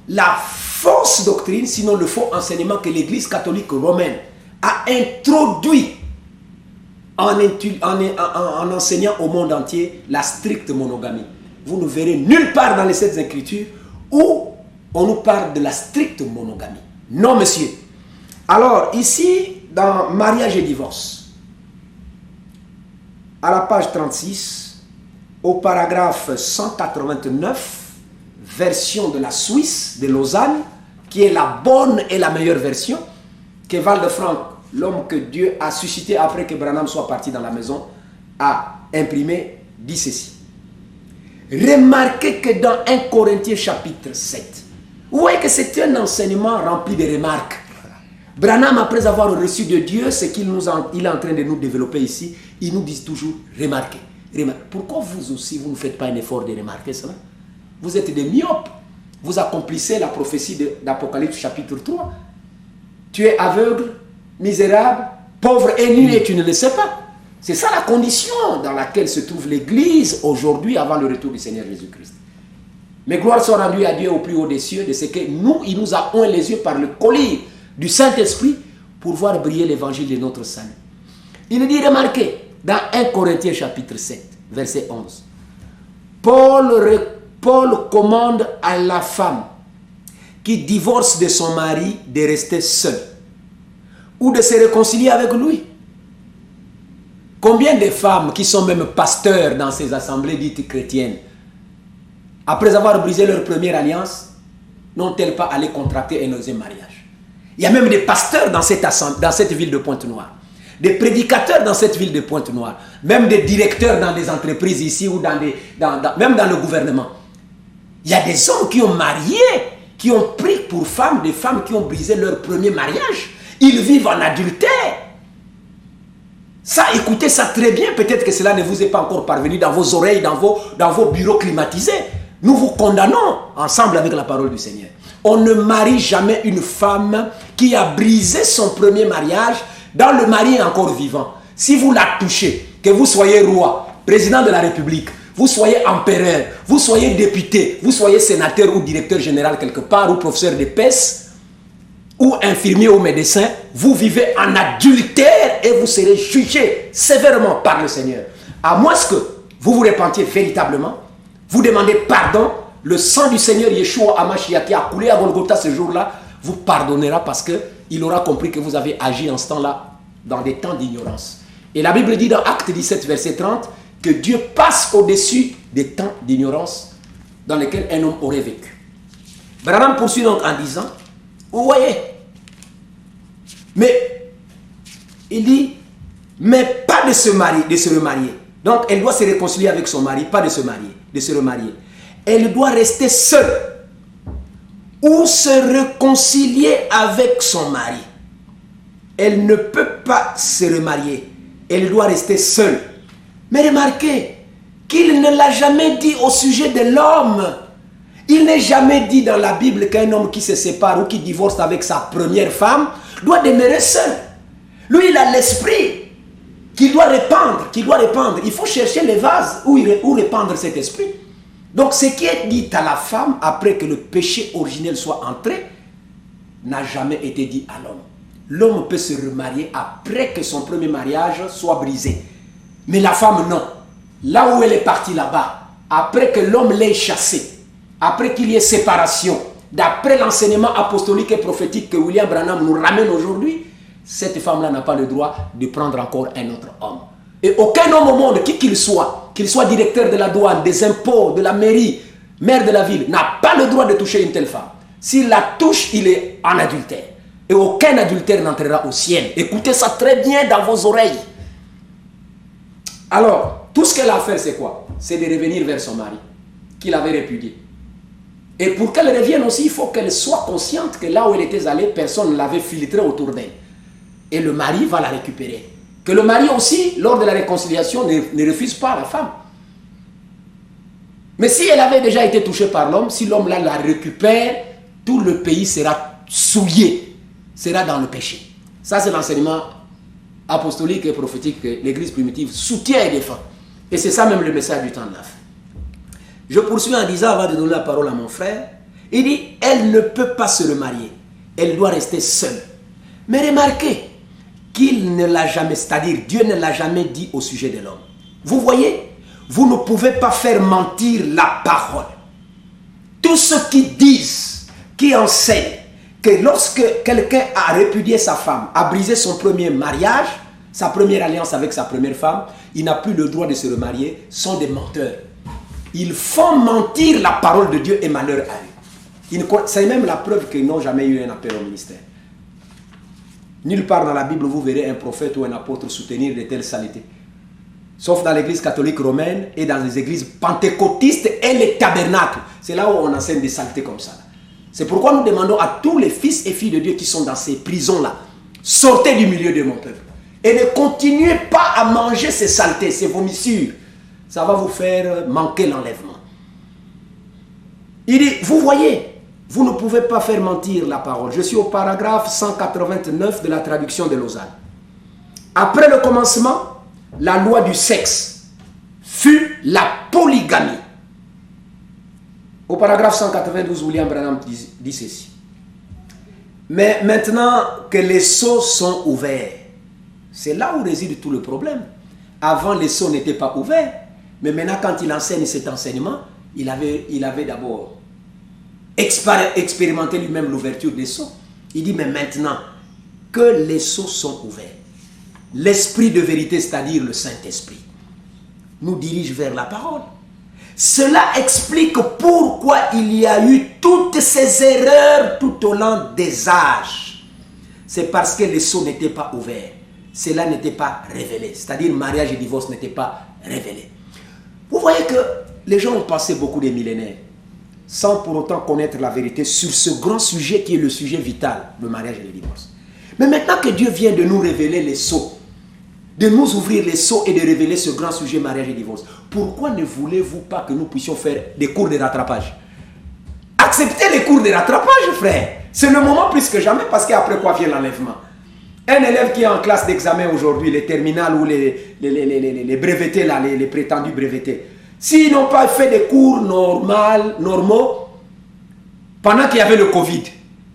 la fausse doctrine, sinon le faux enseignement que l'Église catholique romaine a introduit en enseignant au monde entier la stricte monogamie. Vous ne verrez nulle part dans les Saintes Écritures où on nous parle de la stricte monogamie. Non, monsieur. Alors, ici, dans mariage et divorce, à la page 36, au paragraphe 189, version de la Suisse, de Lausanne, qui est la bonne et la meilleure version, que Val-de-Franck, l'homme que Dieu a suscité après que Branham soit parti dans la maison, a imprimé, dit ceci. Remarquez que dans 1 Corinthiens chapitre 7, vous voyez que c'est un enseignement rempli de remarques. Branham, après avoir reçu de Dieu ce qu'il est en train de nous développer ici, il nous dit toujours remarquez. Pourquoi vous aussi, vous ne faites pas un effort de remarquer cela? Vous êtes des myopes. Vous accomplissez la prophétie d'Apocalypse chapitre 3. Tu es aveugle, misérable, pauvre et nu et tu ne le sais pas. C'est ça la condition dans laquelle se trouve l'Église aujourd'hui avant le retour du Seigneur Jésus-Christ. Mais gloire soit rendue à Dieu au plus haut des cieux de ce que nous, il nous a oint les yeux par le collier du Saint-Esprit pour voir briller l'évangile de notre salut. Il dit, remarquez, dans 1 Corinthiens chapitre 7, verset 11, Paul commande à la femme qui divorce de son mari de rester seule. ou de se réconcilier avec lui. Combien de femmes qui sont même pasteurs dans ces assemblées dites chrétiennes, après avoir brisé leur première alliance, n'ont-elles pas allé contracter un deuxième mariage? Il y a même des pasteurs dans cette ville de Pointe-Noire, des prédicateurs dans cette ville de Pointe-Noire, même des directeurs dans des entreprises ici ou même dans le gouvernement. Il y a des hommes qui ont marié, qui ont pris pour femmes des femmes qui ont brisé leur premier mariage. Ils vivent en adultère. Ça, écoutez ça très bien. Peut-être que cela ne vous est pas encore parvenu dans vos oreilles, dans vos bureaux climatisés. Nous vous condamnons ensemble avec la parole du Seigneur. On ne marie jamais une femme qui a brisé son premier mariage dans le mari encore vivant. Si vous la touchez, que vous soyez roi, président de la République, vous soyez empereur, vous soyez député, vous soyez sénateur ou directeur général quelque part, ou professeur de PES, ou infirmier ou médecin, vous vivez en adultère et vous serez jugé sévèrement par le Seigneur. À moins que vous vous repentiez véritablement, vous demandez pardon, le sang du Seigneur Yeshua HaMashiach qui a coulé à Golgotha ce jour-là, vous pardonnera parce qu'il aura compris que vous avez agi en ce temps-là dans des temps d'ignorance. Et la Bible dit dans Acte 17, verset 30, que Dieu passe au-dessus des temps d'ignorance dans lesquels un homme aurait vécu. Branham poursuit donc en disant, vous voyez, mais il dit, mais pas de se remarier. Donc elle doit se réconcilier avec son mari, pas de se marier, de se remarier. Elle doit rester seule ou se réconcilier avec son mari. Elle ne peut pas se remarier. Elle doit rester seule. Mais remarquez qu'il ne l'a jamais dit au sujet de l'homme. Il n'est jamais dit dans la Bible qu'un homme qui se sépare ou qui divorce avec sa première femme doit demeurer seul. Lui, il a l'esprit qu'il doit répandre. Il faut chercher les vases où répandre cet esprit. Donc, ce qui est dit à la femme après que le péché originel soit entré n'a jamais été dit à l'homme. L'homme peut se remarier après que son premier mariage soit brisé. Mais la femme, non. Là où elle est partie là-bas, après que l'homme l'ait chassé, après qu'il y ait séparation, d'après l'enseignement apostolique et prophétique que William Branham nous ramène aujourd'hui, cette femme-là n'a pas le droit de prendre encore un autre homme. Et aucun homme au monde, qui qu'il soit directeur de la douane, des impôts, de la mairie, maire de la ville, n'a pas le droit de toucher une telle femme. S'il la touche, il est en adultère. Et aucun adultère n'entrera au ciel. Écoutez ça très bien dans vos oreilles. Alors, tout ce qu'elle a à faire, c'est quoi? C'est de revenir vers son mari, qu'il avait répudié. Et pour qu'elle revienne aussi, il faut qu'elle soit consciente que là où elle était allée, personne ne l'avait filtré autour d'elle. Et le mari va la récupérer. Que le mari aussi, lors de la réconciliation, ne refuse pas la femme. Mais si elle avait déjà été touchée par l'homme, si l'homme là la récupère, tout le pays sera souillé, sera dans le péché. Ça, c'est l'enseignement apostolique et prophétique que l'Église primitive soutient et défend. Et c'est ça même le message du temps de la fin. Je poursuis en disant, avant de donner la parole à mon frère, il dit, elle ne peut pas se remarier. Elle doit rester seule. Mais remarquez qu'il ne l'a jamais, c'est-à-dire Dieu ne l'a jamais dit au sujet de l'homme. Vous voyez, vous ne pouvez pas faire mentir la parole. Tous ceux qui disent, qui enseignent que lorsque quelqu'un a répudié sa femme, a brisé son premier mariage, sa première alliance avec sa première femme, il n'a plus le droit de se remarier, sont des menteurs. Ils font mentir la parole de Dieu et malheur à eux. C'est même la preuve qu'ils n'ont jamais eu un appel au ministère. Nulle part dans la Bible, vous verrez un prophète ou un apôtre soutenir de telles saletés. Sauf dans l'église catholique romaine et dans les églises pentecôtistes et les tabernacles. C'est là où on enseigne des saletés comme ça. C'est pourquoi nous demandons à tous les fils et filles de Dieu qui sont dans ces prisons-là, sortez du milieu de mon peuple. Et ne continuez pas à manger ces saletés, ces vomissures. Ça va vous faire manquer l'enlèvement. Il dit, vous voyez, vous ne pouvez pas faire mentir la parole. Je suis au paragraphe 189 de la traduction de Lausanne. Après le commencement, la loi du sexe fut la polygamie. Au paragraphe 192, William Branham dit ceci. Mais maintenant que les sceaux sont ouverts, c'est là où réside tout le problème. Avant, les sceaux n'étaient pas ouverts. Mais maintenant, quand il enseigne cet enseignement, il avait d'abord expérimenté lui-même l'ouverture des sceaux. Il dit, mais maintenant que les sceaux sont ouverts. L'esprit de vérité, c'est-à-dire le Saint-Esprit, nous dirige vers la parole. Cela explique pourquoi il y a eu toutes ces erreurs tout au long des âges. C'est parce que les sceaux n'étaient pas ouverts. Cela n'était pas révélé. C'est-à-dire mariage et divorce n'étaient pas révélés. Vous voyez que les gens ont passé beaucoup de millénaires sans pour autant connaître la vérité sur ce grand sujet qui est le sujet vital, le mariage et le divorce. Mais maintenant que Dieu vient de nous révéler les sceaux, de nous ouvrir les sceaux et de révéler ce grand sujet mariage et divorce, pourquoi ne voulez-vous pas que nous puissions faire des cours de rattrapage? Acceptez les cours de rattrapage, frère. C'est le moment plus que jamais, parce qu'après quoi vient l'enlèvement. Un élève qui est en classe d'examen aujourd'hui, les terminales ou les brevetés, là, les prétendus brevetés, s'ils n'ont pas fait des cours normaux, pendant qu'il y avait le Covid,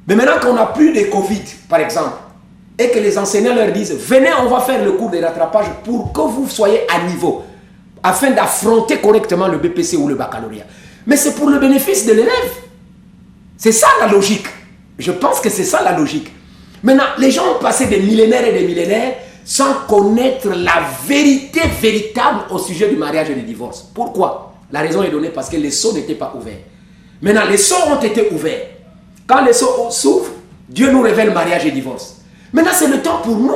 mais maintenant qu'on n'a plus de Covid, par exemple, et que les enseignants leur disent, venez, on va faire le cours de rattrapage pour que vous soyez à niveau, afin d'affronter correctement le BPC ou le baccalauréat. Mais c'est pour le bénéfice de l'élève. C'est ça la logique. Je pense que c'est ça la logique. Maintenant, les gens ont passé des millénaires et des millénaires sans connaître la vérité véritable au sujet du mariage et du divorce. Pourquoi? La raison est donnée parce que les sceaux n'étaient pas ouverts. Maintenant, les sceaux ont été ouverts. Quand les sceaux s'ouvrent, Dieu nous révèle mariage et divorce. Maintenant, c'est le temps pour nous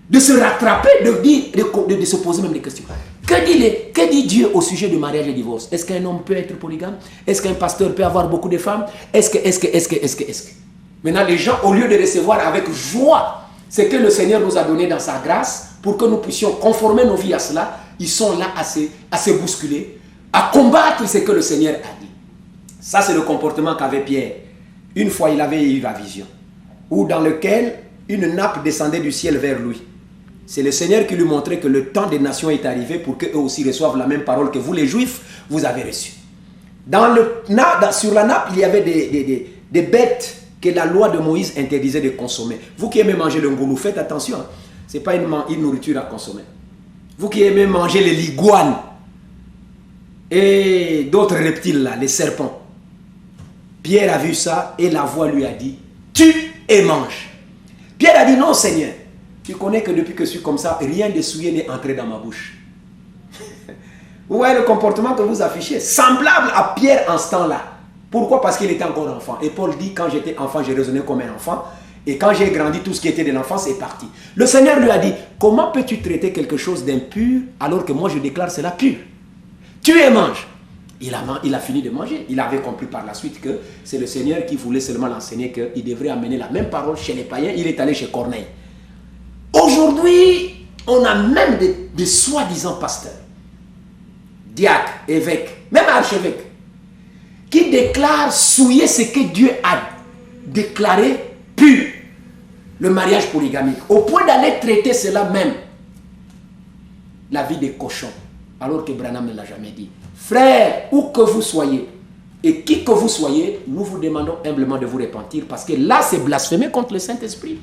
de se rattraper, de se poser même des questions. Que dit Dieu au sujet du mariage et du divorce? Est-ce qu'un homme peut être polygame? Est-ce qu'un pasteur peut avoir beaucoup de femmes? Est-ce que Maintenant, les gens, au lieu de recevoir avec joie ce que le Seigneur nous a donné dans sa grâce, pour que nous puissions conformer nos vies à cela, ils sont là à se bousculer, à combattre ce que le Seigneur a dit. Ça, c'est le comportement qu'avait Pierre. Une fois, il avait eu la vision, où dans lequel une nappe descendait du ciel vers lui. C'est le Seigneur qui lui montrait que le temps des nations est arrivé pour qu'eux aussi reçoivent la même parole que vous, les Juifs, vous avez reçue. Sur la nappe, il y avait des bêtes que la loi de Moïse interdisait de consommer. Vous qui aimez manger le ngoulou, faites attention. Ce n'est pas une nourriture à consommer. Vous qui aimez manger les liguanes et d'autres reptiles là, les serpents. Pierre a vu ça et la voix lui a dit, tue et mange. Pierre a dit, non Seigneur, tu connais que depuis que je suis comme ça, rien de souillé n'est entré dans ma bouche. Vous voyez le comportement que vous affichez, semblable à Pierre en ce temps-là. Pourquoi? Parce qu'il était encore enfant. Et Paul dit, quand j'étais enfant, j'ai raisonné comme un enfant. Et quand j'ai grandi, tout ce qui était de l'enfance est parti. Le Seigneur lui a dit, comment peux-tu traiter quelque chose d'impur alors que moi je déclare cela pur? Tu et mange. Il a fini de manger. Il avait compris par la suite que c'est le Seigneur qui voulait seulement l'enseigner qu'il devrait amener la même parole chez les païens. Il est allé chez Corneille. Aujourd'hui, on a même des soi-disant pasteurs, diacres, évêques, même archevêques, qui déclarent souiller ce que Dieu a déclaré pur, le mariage polygamique, au point d'aller traiter cela même, la vie des cochons, alors que Branham ne l'a jamais dit. Frères, où que vous soyez, et qui que vous soyez, nous vous demandons humblement de vous repentir, parce que là, c'est blasphémer contre le Saint-Esprit.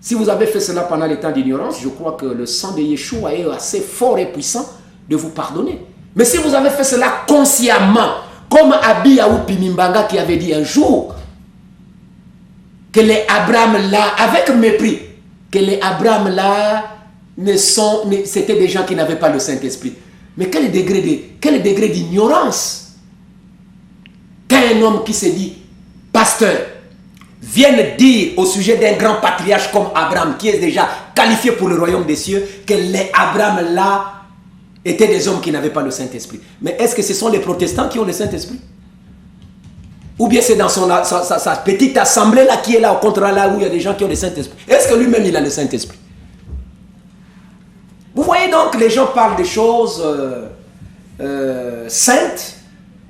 Si vous avez fait cela pendant les temps d'ignorance, je crois que le sang de Yeshua est assez fort et puissant de vous pardonner. Mais si vous avez fait cela consciemment, comme Abiyahu Pimimbanga qui avait dit un jour que les Abraham là, avec mépris, que les Abraham là, c'était des gens qui n'avaient pas le Saint-Esprit. Mais quel degré d'ignorance qu'un homme qui se dit pasteur vienne dire au sujet d'un grand patriarche comme Abraham, qui est déjà qualifié pour le royaume des cieux, que les Abraham là étaient des hommes qui n'avaient pas le Saint-Esprit. Mais est-ce que ce sont les protestants qui ont le Saint-Esprit? Ou bien c'est dans sa petite assemblée là qui est là au contraire là où il y a des gens qui ont le Saint-Esprit? Est-ce que lui-même il a le Saint-Esprit? Vous voyez donc, les gens parlent des choses saintes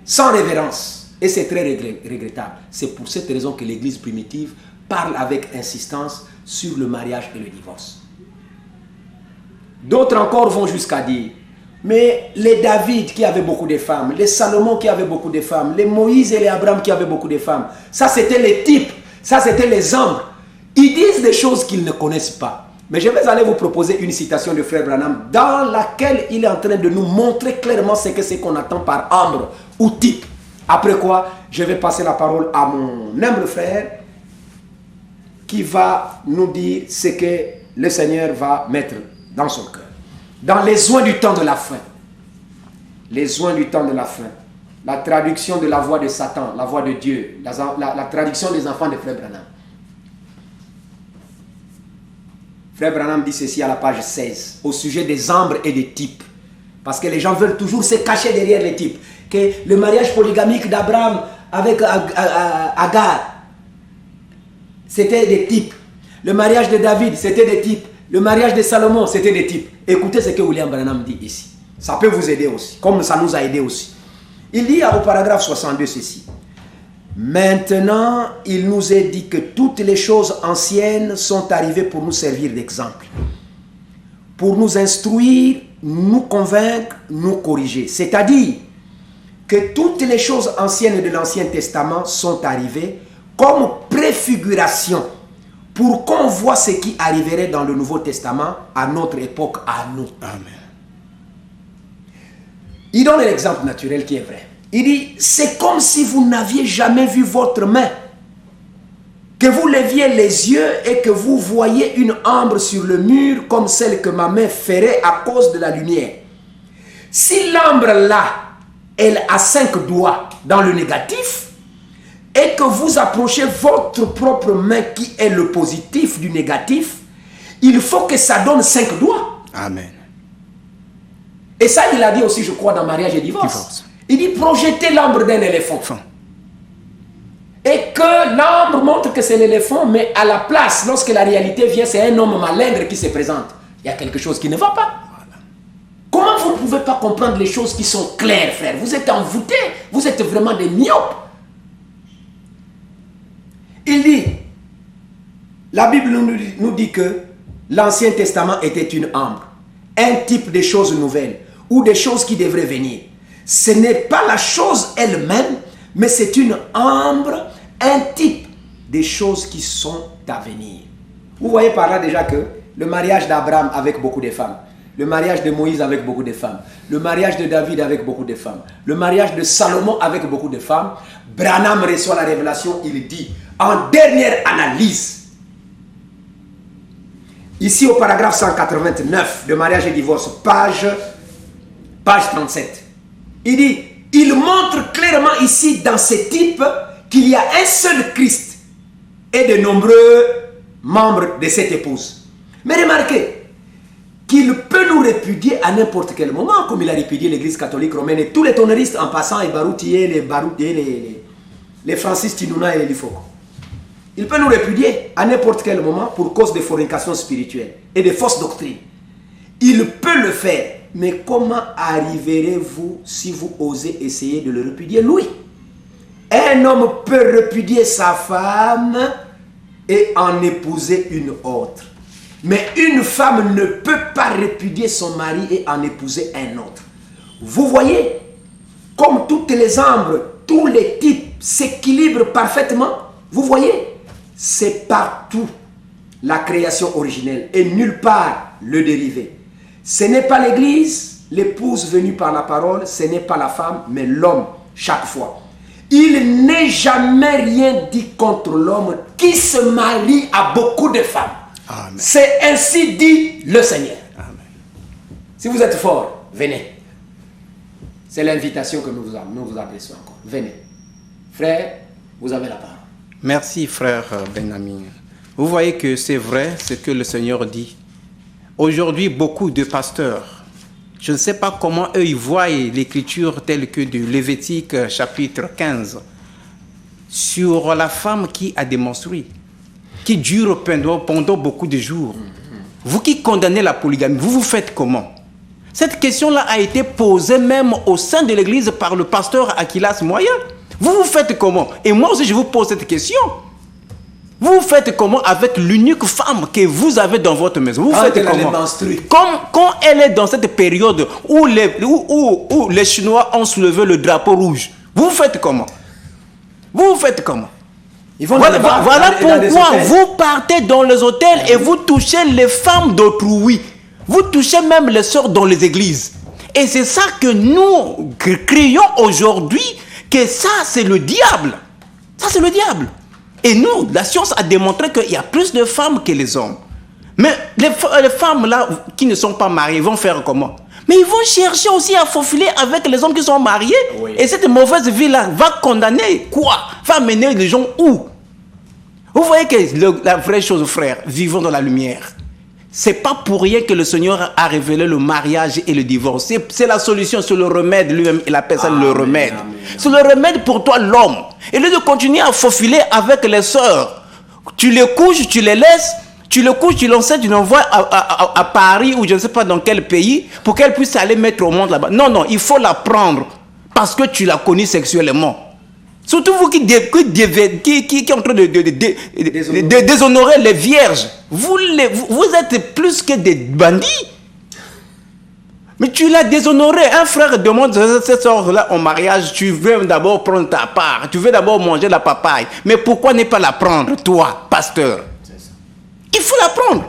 sans révérence. Et c'est très regrettable. C'est pour cette raison que l'Église primitive parle avec insistance sur le mariage et le divorce. D'autres encore vont jusqu'à dire, mais les David qui avaient beaucoup de femmes, les Salomon qui avaient beaucoup de femmes, les Moïse et les Abraham qui avaient beaucoup de femmes, ça c'était les types, ça c'était les hommes. Ils disent des choses qu'ils ne connaissent pas. Mais je vais aller vous proposer une citation de Frère Branham dans laquelle il est en train de nous montrer clairement ce que c'est qu'on attend par ambre ou type. Après quoi, je vais passer la parole à mon humble frère, qui va nous dire ce que le Seigneur va mettre dans son cœur. Dans les oins du temps de la fin. Les oins du temps de la fin. La traduction de la voix de Satan, la voix de Dieu. La traduction des enfants de Frère Branham. Frère Branham dit ceci à la page 16. Au sujet des ambres et des types. Parce que les gens veulent toujours se cacher derrière les types. Que le mariage polygamique d'Abraham avec Agar, c'était des types. Le mariage de David, c'était des types. Le mariage de Salomon, c'était des types. Écoutez ce que William Branham dit ici. Ça peut vous aider aussi, comme ça nous a aidé aussi. Il dit au paragraphe 62 ceci. Maintenant, il nous est dit que toutes les choses anciennes sont arrivées pour nous servir d'exemple. Pour nous instruire, nous convaincre, nous corriger. C'est-à-dire que toutes les choses anciennes de l'Ancien Testament sont arrivées comme préfiguration pour qu'on voit ce qui arriverait dans le Nouveau Testament à notre époque, à nous. Amen. Il donne un exemple naturel qui est vrai. Il dit, c'est comme si vous n'aviez jamais vu votre main, que vous leviez les yeux et que vous voyez une ombre sur le mur comme celle que ma main ferait à cause de la lumière. Si l'ombre là, elle a 5 doigts dans le négatif, et que vous approchez votre propre main qui est le positif du négatif, il faut que ça donne 5 doigts. Amen. Et ça, il a dit aussi, je crois, dans Mariage et Divorce. Il dit, projetez l'ombre d'un éléphant. Et que l'ombre montre que c'est l'éléphant, mais à la place, lorsque la réalité vient, c'est un homme malingre qui se présente. Il y a quelque chose qui ne va pas. Voilà. Comment vous ne pouvez pas comprendre les choses qui sont claires, frère? Vous êtes envoûtés, vous êtes vraiment des myopes. Il dit, la Bible nous dit que l'Ancien Testament était une ombre, un type de choses nouvelles ou des choses qui devraient venir. Ce n'est pas la chose elle-même, mais c'est une ombre, un type des choses qui sont à venir. Vous voyez par là déjà que le mariage d'Abraham avec beaucoup de femmes, le mariage de Moïse avec beaucoup de femmes, le mariage de David avec beaucoup de femmes, le mariage de Salomon avec beaucoup de femmes, Branham reçoit la révélation, il dit, en dernière analyse, ici au paragraphe 189 de Mariage et Divorce, page 37, il dit, il montre clairement ici dans ce type qu'il y a un seul Christ et de nombreux membres de cette épouse. Mais remarquez qu'il peut nous répudier à n'importe quel moment, comme il a répudié l'Église catholique romaine et tous les tonneristes en passant, et Baroutier, les Francis Tinuna et les Lifoko. Il peut nous répudier à n'importe quel moment pour cause de fornication spirituelle et de fausses doctrines. Il peut le faire. Mais comment arriverez-vous si vous osez essayer de le répudier, lui? Un homme peut répudier sa femme et en épouser une autre. Mais une femme ne peut pas répudier son mari et en épouser un autre. Vous voyez, comme toutes les ombres, tous les types s'équilibrent parfaitement. Vous voyez, c'est partout la création originelle et nulle part le dérivé. Ce n'est pas l'Église, l'épouse venue par la parole, ce n'est pas la femme, mais l'homme, chaque fois. Il n'est jamais rien dit contre l'homme qui se marie à beaucoup de femmes. C'est ainsi dit le Seigneur. Amen. Si vous êtes fort, venez. C'est l'invitation que nous vous adressons encore. Venez. Frère, vous avez la parole. Merci, frère Benjamin. Vous voyez que c'est vrai ce que le Seigneur dit. Aujourd'hui, beaucoup de pasteurs, je ne sais pas comment eux ils voient l'écriture telle que de Lévitique chapitre 15 sur la femme qui a des menstrues, qui dure pendant beaucoup de jours. Vous qui condamnez la polygamie, vous vous faites comment? Cette question-là a été posée même au sein de l'église par le pasteur Aquilas Moya. Vous vous faites comment? Et moi aussi je vous pose cette question. Vous vous faites comment avec l'unique femme que vous avez dans votre maison? Vous faites comment? Quand elle est dans cette période où les Chinois ont soulevé le drapeau rouge, vous faites comment? Vous faites comment? Voilà pourquoi vous partez dans les hôtels et vous touchez les femmes d'autrui. Vous touchez même les sœurs dans les églises. Et c'est ça que nous crions aujourd'hui, que ça c'est le diable. Ça c'est le diable. Et nous, la science a démontré qu'il y a plus de femmes que les hommes. Mais les femmes là qui ne sont pas mariées vont faire comment? Mais ils vont chercher aussi à faufiler avec les hommes qui sont mariés. Oui. Et cette mauvaise vie-là va condamner quoi? Va mener les gens où? Vous voyez que la vraie chose, frère, vivons dans la lumière. C'est pas pour rien que le Seigneur a révélé le mariage et le divorce. C'est la solution, c'est le remède lui-même. Il appelle ça le remède. C'est le remède pour toi, l'homme. Et lieu de continuer à faufiler avec les sœurs, tu les couches, tu les laisses, tu les couches, tu l'enseignes, tu l'envoies à Paris ou je ne sais pas dans quel pays pour qu'elle puisse aller mettre au monde là-bas. Non, non, il faut la prendre parce que tu l'as connue sexuellement. Surtout vous qui êtes en train de déshonorer les vierges. Vous êtes plus que des bandits. Mais tu l'as déshonoré. Un frère demande cette sorte-là en mariage. Tu veux d'abord prendre ta part. Tu veux d'abord manger la papaye. Mais pourquoi ne pas la prendre, toi, pasteur? Il faut la prendre.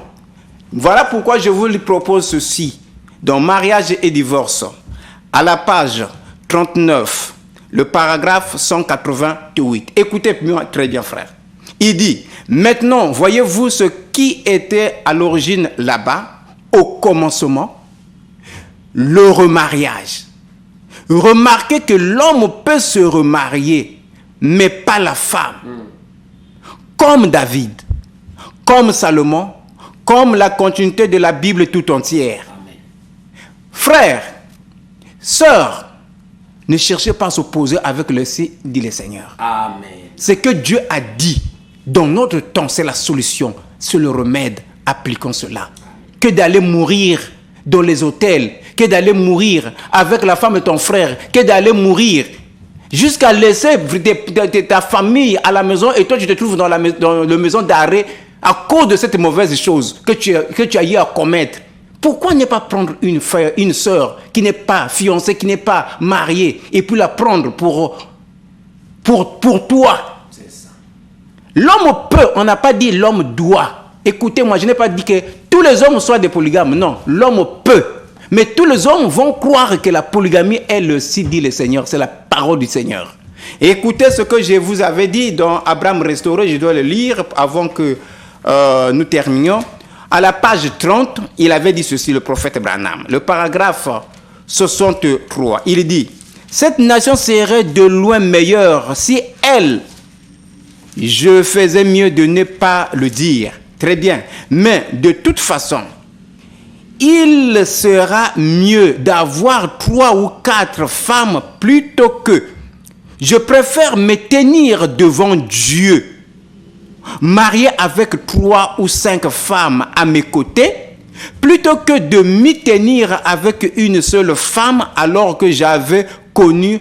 Voilà pourquoi je vous propose ceci. Dans Mariage et divorce, à la page 39, le paragraphe 188. Écoutez-moi très bien, frère. Il dit, maintenant, voyez-vous ce qui était à l'origine là-bas, au commencement, le remariage. Remarquez que l'homme peut se remarier, mais pas la femme. Comme David, comme Salomon, comme la continuité de la Bible tout entière. Amen. Frères, sœurs, ne cherchez pas à s'opposer avec le si, dit le Seigneur. Amen. Ce que Dieu a dit dans notre temps, c'est la solution, c'est le remède. Appliquons cela. Que d'aller mourir dans les hôtels, que d'aller mourir avec la femme de ton frère, que d'aller mourir jusqu'à laisser ta famille à la maison et toi tu te trouves dans la maison d'arrêt à cause de cette mauvaise chose que tu as eu à commettre. Pourquoi ne pas prendre une sœur qui n'est pas fiancée, qui n'est pas mariée, et puis la prendre pour toi? C'est ça. L'homme peut, on n'a pas dit l'homme doit. Écoutez-moi, je n'ai pas dit que tous les hommes soient des polygames. Non, l'homme peut. Mais tous les hommes vont croire que la polygamie est le si dit le Seigneur. C'est la parole du Seigneur. Et écoutez ce que je vous avais dit dans Abraham restauré. Je dois le lire avant que nous terminions. À la page 30, il avait dit ceci, le prophète Branham. Le paragraphe 63, il dit, « Cette nation serait de loin meilleure si elle, je faisais mieux de ne pas le dire. » Très bien. Mais de toute façon, il sera mieux d'avoir 3 ou 4 femmes plutôt que je préfère me tenir devant Dieu, marié avec 3 ou 5 femmes à mes côtés, plutôt que de m'y tenir avec une seule femme alors que j'avais couru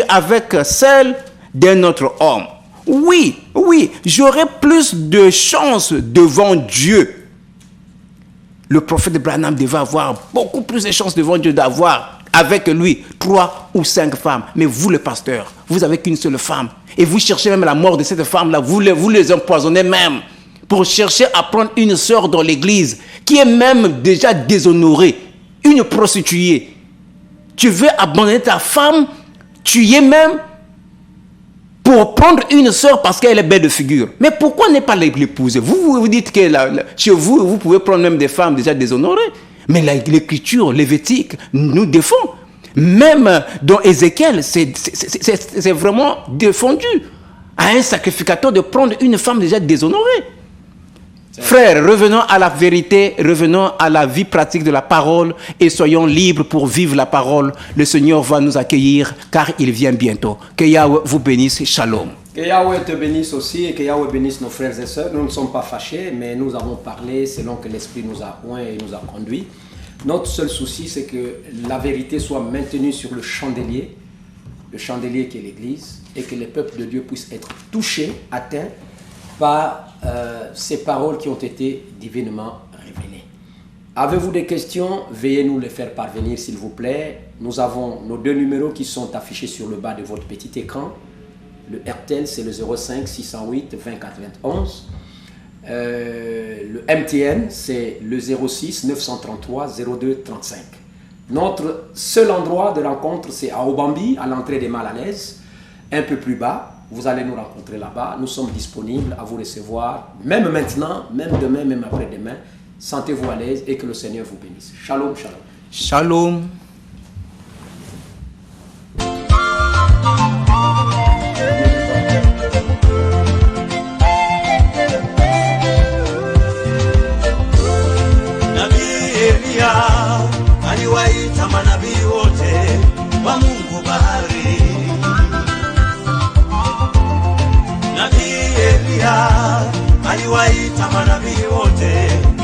avec celle d'un autre homme. Oui, j'aurai plus de chance devant Dieu. Le prophète Branham devait avoir beaucoup plus de chances devant Dieu d'avoir avec lui 3 ou 5 femmes. Mais vous, le pasteur, vous n'avez qu'une seule femme. Et vous cherchez même la mort de cette femme-là. Vous les empoisonnez même pour chercher à prendre une sœur dans l'église qui est même déjà déshonorée, une prostituée. Tu veux abandonner ta femme, tu y es même pour prendre une sœur parce qu'elle est belle de figure. Mais pourquoi ne pas l'épouser? Vous dites que chez vous, vous pouvez prendre même des femmes déjà déshonorées. Mais l'écriture, Lévitique, nous défend. Même dans Ézéchiel, c'est vraiment défendu à un sacrificateur de prendre une femme déjà déshonorée. Frères, revenons à la vérité, revenons à la vie pratique de la parole et soyons libres pour vivre la parole. Le Seigneur va nous accueillir car il vient bientôt. Que Yahweh vous bénisse. Shalom. Que Yahweh te bénisse aussi et que Yahweh bénisse nos frères et sœurs. Nous ne sommes pas fâchés, mais nous avons parlé selon que l'Esprit nous a oint et nous a conduits. Notre seul souci, c'est que la vérité soit maintenue sur le chandelier qui est l'Église, et que les peuples de Dieu puissent être touchés, atteints par ces paroles qui ont été divinement révélées. Avez-vous des questions? Veuillez nous les faire parvenir, s'il vous plaît. Nous avons nos 2 numéros qui sont affichés sur le bas de votre petit écran. Le RTL, c'est le 05 608 24 21. Le MTN, c'est le 06 933 02 35. Notre seul endroit de rencontre, c'est à Obambi, à l'entrée des Mal à l'aise, un peu plus bas. vous allez nous rencontrer là-bas. Nous sommes disponibles à vous recevoir, même maintenant, même demain, même après-demain. Sentez-vous à l'aise et que le Seigneur vous bénisse. Shalom, shalom. Shalom. Aliwaita manabii wote wa Mungu bahari. Nabii Elia aliwaita manabii wote